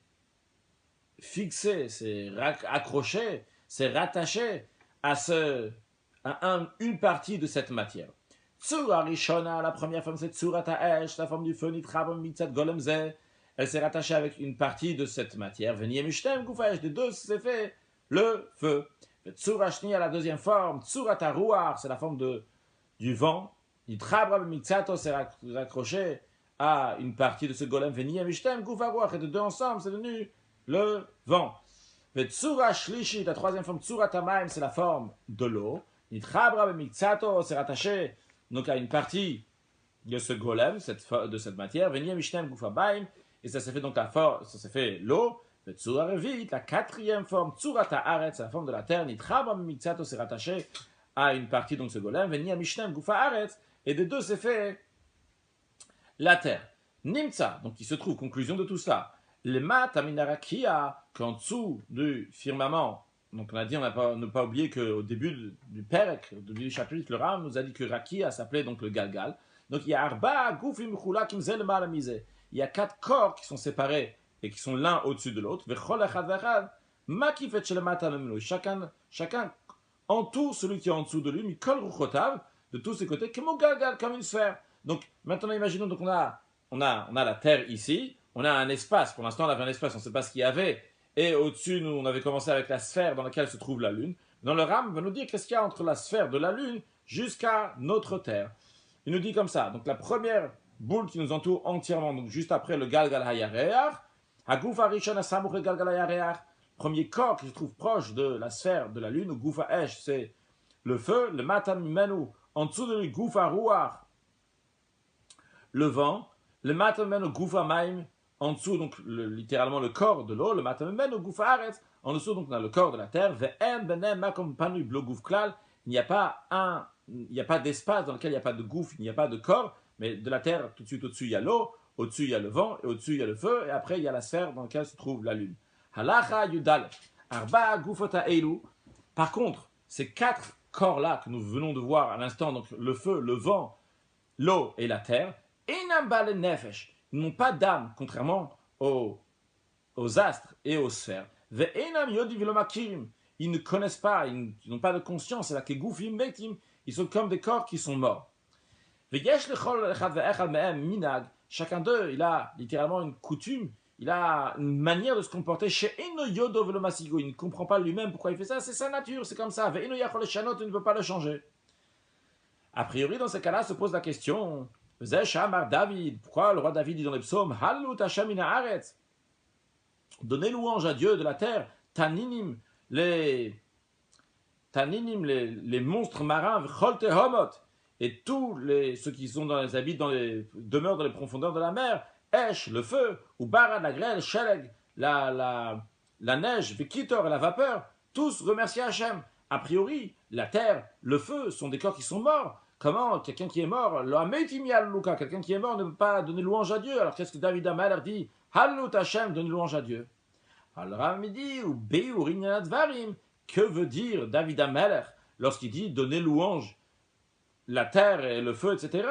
fixé, c'est accroché, c'est rattaché à, une partie de cette matière. Tsura Rishona, la première forme c'est Tsura Ta'esh, la forme du feu, Nitrabam Mitzat Golemze. Elle s'est rattachée avec une partie de cette matière. Venier Mishtem Goufaesh, des deux c'est fait le feu. Tsura Shnia, la deuxième forme, Tsura Tarouar, c'est la forme du vent. Nitrabam Mitzato, c'est raccroché à une partie de ce golem. Venier Mishtem Goufarouar, et de deux ensemble, c'est devenu le vent. Tsura Shlishi, la troisième forme, Tsura Tamaim, c'est la forme de l'eau. Nitrabra Mitzato, c'est rattaché donc à une partie de ce golem, de cette matière. Venier Mishtem Goufabaim, et ça s'est fait donc ça s'est fait l'eau. Tsura Revit, la quatrième forme, Tsura Ta'aret, c'est la forme de la terre. Nitrabra Mitzato, c'est rattaché à une partie donc ce golem. Venier Mishtem Goufaharet, et de deux c'est fait la terre. Nimtza, donc il se trouve, conclusion de tout ça, le mataminarakia, qu'en dessous du firmament, donc on a dit, ne pas oublier qu'au début du Perek, au début du chapitre, le Ram nous a dit que Rakia s'appelait donc le Galgal. Donc il y a Arba, Goufim, Khula, Kimzel, Malamise. Il y a 4 corps qui sont séparés et qui sont l'un au-dessus de l'autre. Chacun entoure celui qui est en dessous de lui, Mikol Ruchotav, de tous ses côtés, comme Galgal, comme une sphère. Donc maintenant imaginons, donc on a la terre ici, on a un espace, pour l'instant on avait un espace, on ne sait pas ce qu'il y avait, et au-dessus nous on avait commencé avec la sphère dans laquelle se trouve la Lune. Dans le Ram, va nous dire qu'est-ce qu'il y a entre la sphère de la Lune jusqu'à notre terre. Il nous dit comme ça, donc la première boule qui nous entoure entièrement, donc juste après le Galgal Hayareach, Hagoufa Rishon Asamouch le Galgal Hayareach, premier corps qui se trouve proche de la sphère de la Lune, ou Goufa Esh, c'est le feu, le Matan Menu, en dessous de lui Goufa Ruach, le vent, le Matan Menu Goufa Maim, en dessous, donc littéralement le corps de l'eau, le Matan Menu Goufa Aretz, en dessous, donc on a le corps de la terre, Ve'em Benem Makom Panu Blo Gouf Klal, il n'y a pas d'espace dans lequel il n'y a pas de gouffre, il n'y a pas de corps, mais de la terre, tout de suite au-dessus, il y a l'eau, au-dessus, il y a le vent, et au-dessus, il y a le feu, et après, il y a la sphère dans laquelle se trouve la lune. Halacha Yudal, Arba Goufota Eilu. Par contre, ces 4 corps-là que nous venons de voir à l'instant, donc le feu, le vent, l'eau et la terre, Enam Bale Nefesh, ils n'ont pas d'âme, contrairement aux astres et aux sphères. Ve'enam Yodi Vilomakirim, ils ne connaissent pas, ils n'ont pas de conscience, c'est là que Goufim Metim, ils sont comme des corps qui sont morts. Chacun d'eux, il a littéralement une coutume, il a une manière de se comporter. Il ne comprend pas lui-même pourquoi il fait ça, c'est sa nature, c'est comme ça. Il ne peut pas le changer. A priori, dans ces cas-là, se pose la question, pourquoi le roi David dit dans les psaumes, donnez louange à Dieu de la terre, Taninim, les monstres marins, et tous ceux qui sont habitent dans les demeures dans les profondeurs de la mer, Esh, le feu, ou Barad, la grêle, Sheleg, la neige, Vikitor et la vapeur, tous remercient Hachem. A priori, la terre, le feu sont des corps qui sont morts. Comment quelqu'un qui est mort, quelqu'un qui est mort ne peut pas donner louange à Dieu. Alors qu'est-ce que David Amalek dit? Hallut Hachem, donne louange à Dieu. Alors Rami dit, ou Beurinadvarim, que veut dire David Amalek lorsqu'il dit donner louange la terre et le feu, etc.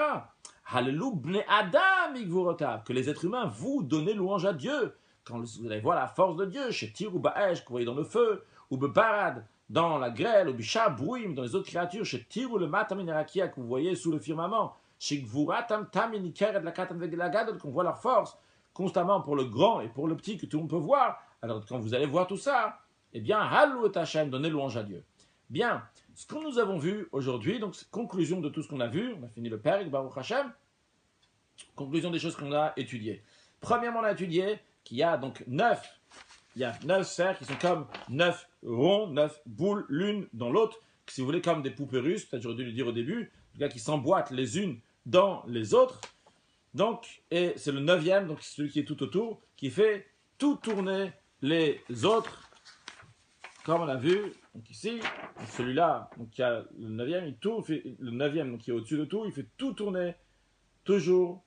Que les êtres humains, vous donnez louange à Dieu. Quand vous allez voir la force de Dieu, chez Tir ou Baesh, que vous voyez dans le feu, ou Bebarad, dans la grêle, ou Bishabrouim, dans les autres créatures, chez Tir ou le Mataminarakia, que vous voyez sous le firmament, chez Gvuratam Taminikaret, la Katam Vegelagad, qu'on voit leur force constamment pour le grand et pour le petit, que tout le monde peut voir. Alors quand vous allez voir tout ça, eh bien, Halou et Hachem, donnez louange à Dieu. Bien, ce que nous avons vu aujourd'hui, donc conclusion de tout ce qu'on a vu, on a fini le Perek, Baruch Hashem, conclusion des choses qu'on a étudiées. Premièrement, on a étudié qu'il y a donc 9 sphères qui sont comme 9 ronds, 9 boules, l'une dans l'autre, si vous voulez comme des poupées russes, peut-être j'aurais dû le dire au début, en tout cas qui s'emboîtent les unes dans les autres. Donc, et c'est le 9e, donc celui qui est tout autour, qui fait tout tourner les autres, comme on a vu, donc ici, celui-là, donc il y a le 9e, le 9e, donc qui est au-dessus de tout, il fait tout tourner, toujours,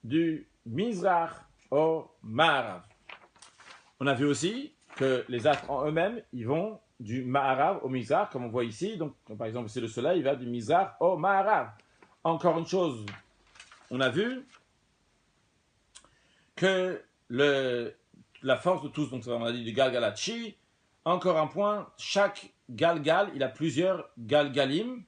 du Mizrach au Ma'arav. On a vu aussi que les astres en eux-mêmes, ils vont du Ma'arav au Mizrach, comme on voit ici. Donc, par exemple, c'est le soleil, il va du Mizrach au Ma'arav. Encore une chose, on a vu que la force de tous, donc on a dit du Galgalachi, encore un point, chaque Galgal, il a plusieurs Galgalim.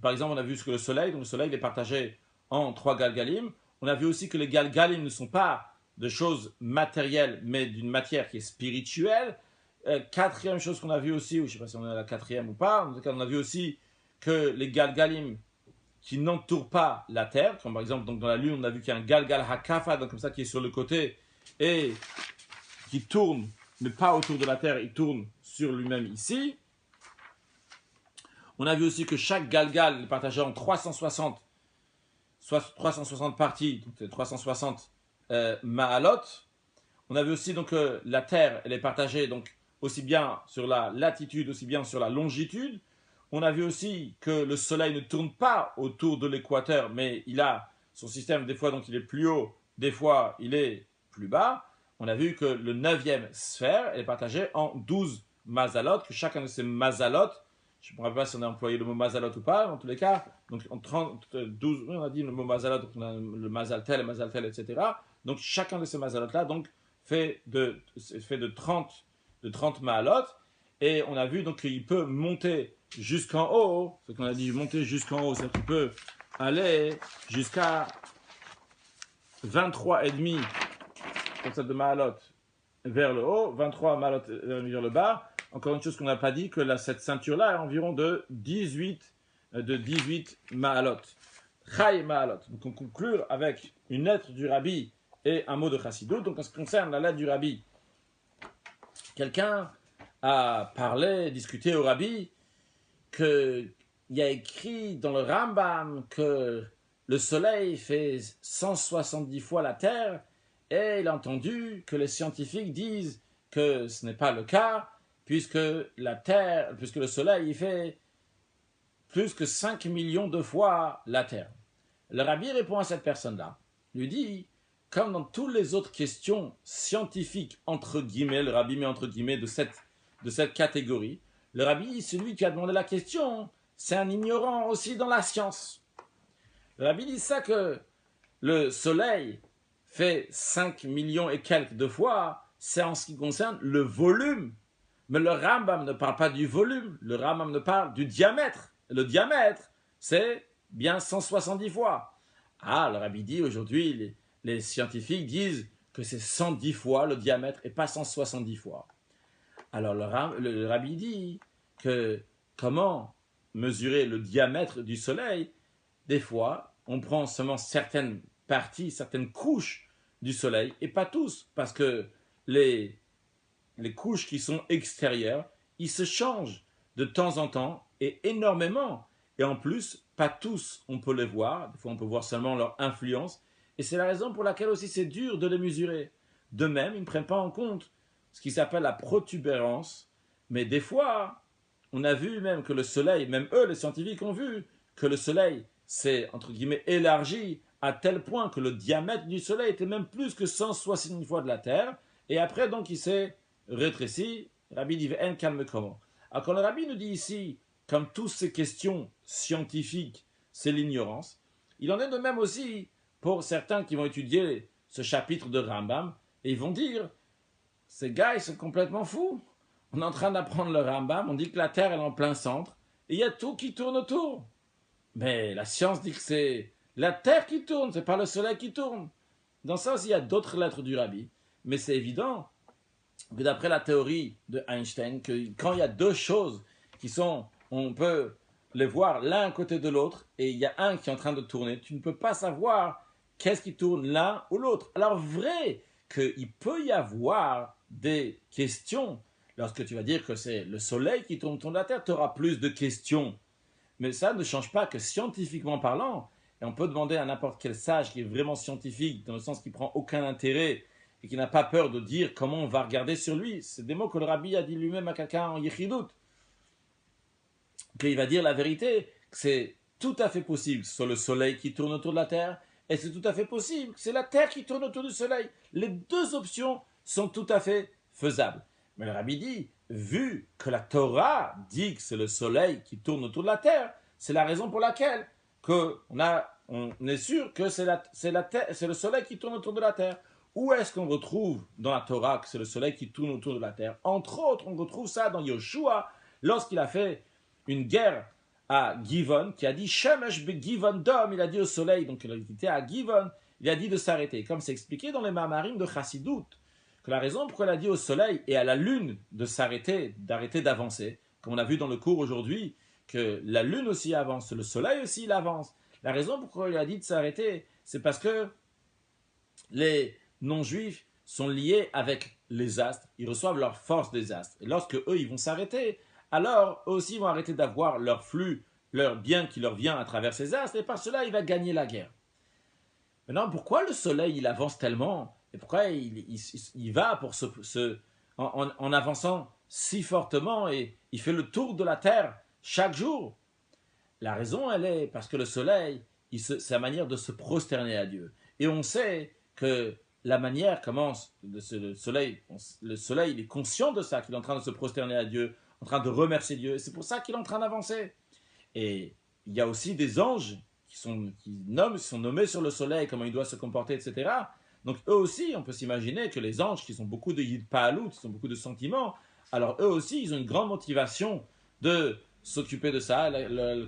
Par exemple, on a vu que le soleil, donc le soleil il est partagé en 3 Galgalim. On a vu aussi que les Galgalim ne sont pas de choses matérielles, mais d'une matière qui est spirituelle. Quatrième chose qu'on a vu aussi, ou je ne sais pas si on est à la quatrième ou pas, en tout cas on a vu aussi que les Galgalim qui n'entourent pas la terre, comme par exemple donc dans la lune on a vu qu'il y a un Galgal Hakafa, donc comme ça qui est sur le côté et qui tourne, mais pas autour de la terre, il tourne sur lui-même ici. On a vu aussi que chaque Galgal est partagé en 360 parties, donc 360 Ma'alot. On a vu aussi donc que la Terre, elle est partagée donc aussi bien sur la latitude, aussi bien sur la longitude. On a vu aussi que le Soleil ne tourne pas autour de l'équateur, mais il a son système, des fois donc il est plus haut, des fois il est plus bas. On a vu que le 9e sphère, elle est partagée en 12 Mazalot, que chacun de ces Mazalot, je ne me rappelle pas si on a employé le mot Mazalot ou pas, en tous les cas, donc en 12, on a dit le mot Mazalot, donc on a le Mazaltel, etc. Donc chacun de ces Mazalot-là donc, fait de 30 Ma'alot, et on a vu donc qu'il peut monter jusqu'en haut, ce qu'on a dit monter jusqu'en haut, c'est qu'il peut aller jusqu'à 23,5 comme ça de Ma'alot vers le haut, 23 Ma'alot vers le bas. Encore une chose qu'on n'a pas dit, que cette ceinture-là est environ de 18 Ma'alot. Chai Ma'alot. Donc on conclut avec une lettre du Rabbi et un mot de Chassidut. Donc en ce qui concerne la lettre du Rabbi, quelqu'un a parlé, discuté au Rabbi, qu'il y a écrit dans le Rambam que le soleil fait 170 fois la terre, et il a entendu que les scientifiques disent que ce n'est pas le cas, puisque le soleil il fait plus que 5 millions de fois la terre. Le Rabbi répond à cette personne-là, lui dit, comme dans toutes les autres questions scientifiques, entre guillemets, le Rabbi met entre guillemets de cette catégorie, le Rabbi, celui qui a demandé la question, c'est un ignorant aussi dans la science. Le Rabbi dit ça que le soleil fait 5 millions et quelques de fois, c'est en ce qui concerne le volume. Mais le Rambam ne parle pas du volume, le Rambam ne parle du diamètre. Le diamètre, c'est bien 170 fois. Ah, le Rabbi dit aujourd'hui, les scientifiques disent que c'est 110 fois le diamètre et pas 170 fois. Alors le Rabbi dit que comment mesurer le diamètre du soleil? Des fois, on prend seulement certaines parties, certaines couches du soleil, et pas tous, parce que les couches qui sont extérieures, ils se changent de temps en temps, et énormément. Et en plus, pas tous, on peut les voir, des fois on peut voir seulement leur influence, et c'est la raison pour laquelle aussi c'est dur de les mesurer. De même, ils ne prennent pas en compte ce qui s'appelle la protubérance, mais des fois, on a vu même que le soleil, même eux, les scientifiques ont vu que le soleil s'est, entre guillemets, élargi à tel point que le diamètre du soleil était même plus que 160 fois de la Terre, et après, donc, il s'est rétréci. Rabbi dit, en calme comment. Alors, quand le Rabbi nous dit ici, comme toutes ces questions scientifiques, c'est l'ignorance, il en est de même aussi pour certains qui vont étudier ce chapitre de Rambam, et ils vont dire, ces gars, ils sont complètement fous. On est en train d'apprendre le Rambam, on dit que la Terre est en plein centre, et il y a tout qui tourne autour. Mais la science dit que c'est la Terre qui tourne, c'est pas le Soleil qui tourne. Dans ça aussi, il y a d'autres lettres du Rabbi. Mais c'est évident que d'après la théorie de Einstein, que quand il y a deux choses qui sont, on peut les voir l'un à côté de l'autre, et il y a un qui est en train de tourner, tu ne peux pas savoir qu'est-ce qui tourne l'un ou l'autre. Alors vrai qu'il peut y avoir des questions. Lorsque tu vas dire que c'est le soleil qui tourne autour de la Terre, tu auras plus de questions. Mais ça ne change pas que scientifiquement parlant, et on peut demander à n'importe quel sage qui est vraiment scientifique, dans le sens qui prend aucun intérêt et qui n'a pas peur de dire comment on va regarder sur lui. C'est des mots que le Rabbi a dit lui-même à quelqu'un en Yechidut. Qu'il va dire la vérité, que c'est tout à fait possible que ce soit le soleil qui tourne autour de la Terre, Et c'est tout à fait possible. C'est la Terre qui tourne autour du Soleil. Les deux options sont tout à fait faisables. Mais le Rabbi dit, vu que la Torah dit que c'est le Soleil qui tourne autour de la Terre, c'est la raison pour laquelle on est sûr que c'est le Soleil qui tourne autour de la Terre. Où est-ce qu'on retrouve dans la Torah que c'est le Soleil qui tourne autour de la Terre? Entre autres, on retrouve ça dans Yoshua, lorsqu'il a fait une guerre à Givon, qui a dit Shemesh be Givon Dom, il a dit au soleil, donc il était à Givon, il a dit de s'arrêter. Comme c'est expliqué dans les Mamarim de Chassidut, que la raison pourquoi il a dit au soleil et à la lune de s'arrêter, d'arrêter d'avancer, comme on a vu dans le cours aujourd'hui, que la lune aussi avance, le soleil aussi il avance. La raison pourquoi il a dit de s'arrêter, c'est parce que les non-juifs sont liés avec les astres, ils reçoivent leur force des astres. Et lorsque eux, ils vont s'arrêter, alors eux aussi vont arrêter d'avoir leur flux, leur bien qui leur vient à travers ces astres, et par cela, il va gagner la guerre. Maintenant, pourquoi le soleil, il avance tellement, et pourquoi il va pour en avançant si fortement, et il fait le tour de la terre chaque jour? La raison, elle est parce que le soleil, c'est la manière de se prosterner à Dieu. Et on sait que la manière commence, le soleil, il est conscient de ça, qu'il est en train de se prosterner à Dieu, en train de remercier Dieu. Et c'est pour ça qu'il est en train d'avancer. Et il y a aussi des anges qui sont nommés sur le soleil, comment il doit se comporter, etc. Donc eux aussi, on peut s'imaginer que les anges, qui ont beaucoup de yidpa'alut, qui ont beaucoup de sentiments, alors eux aussi, ils ont une grande motivation de s'occuper de ça.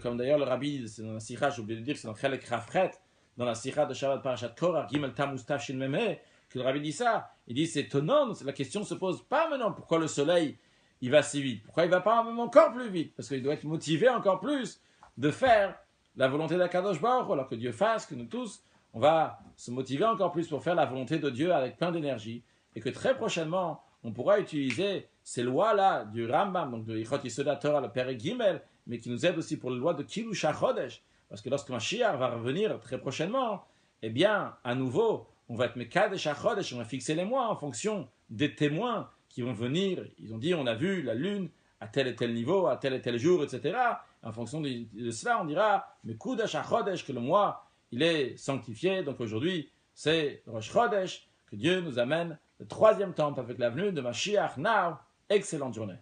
Comme d'ailleurs le rabbi, c'est dans la sikha, j'ai oublié de dire, c'est dans Chelek Rafret, dans la sikha de Shabbat Parashat Korach, Gimel Tammuz Tafshin Memeh, que le rabbi dit ça. Il dit c'est étonnant, la question se pose pas maintenant pourquoi le soleil il va si vite. Pourquoi il ne va pas même encore plus vite? Parce qu'il doit être motivé encore plus de faire la volonté d'Akadosh Baruch Hu, alors que Dieu fasse, que nous tous, on va se motiver encore plus pour faire la volonté de Dieu avec plein d'énergie, et que très prochainement, on pourra utiliser ces lois-là du Rambam, donc de Yichot Yesod HaTorah, le Père Gimel, mais qui nous aide aussi pour les lois de Kilush HaChodesh, parce que lorsque Mashiach va revenir très prochainement, eh bien, à nouveau, on va être Mekadesh HaChodesh, on va fixer les mois en fonction des témoins qui vont venir. Ils ont dit, on a vu la lune à tel et tel niveau, à tel et tel jour, etc. En fonction de cela, on dira, mais Kudash HaChodesh, que le mois, il est sanctifié. Donc aujourd'hui, c'est Rosh Chodesh, que Dieu nous amène le troisième temple avec la venue de Mashiach Now. Excellente journée.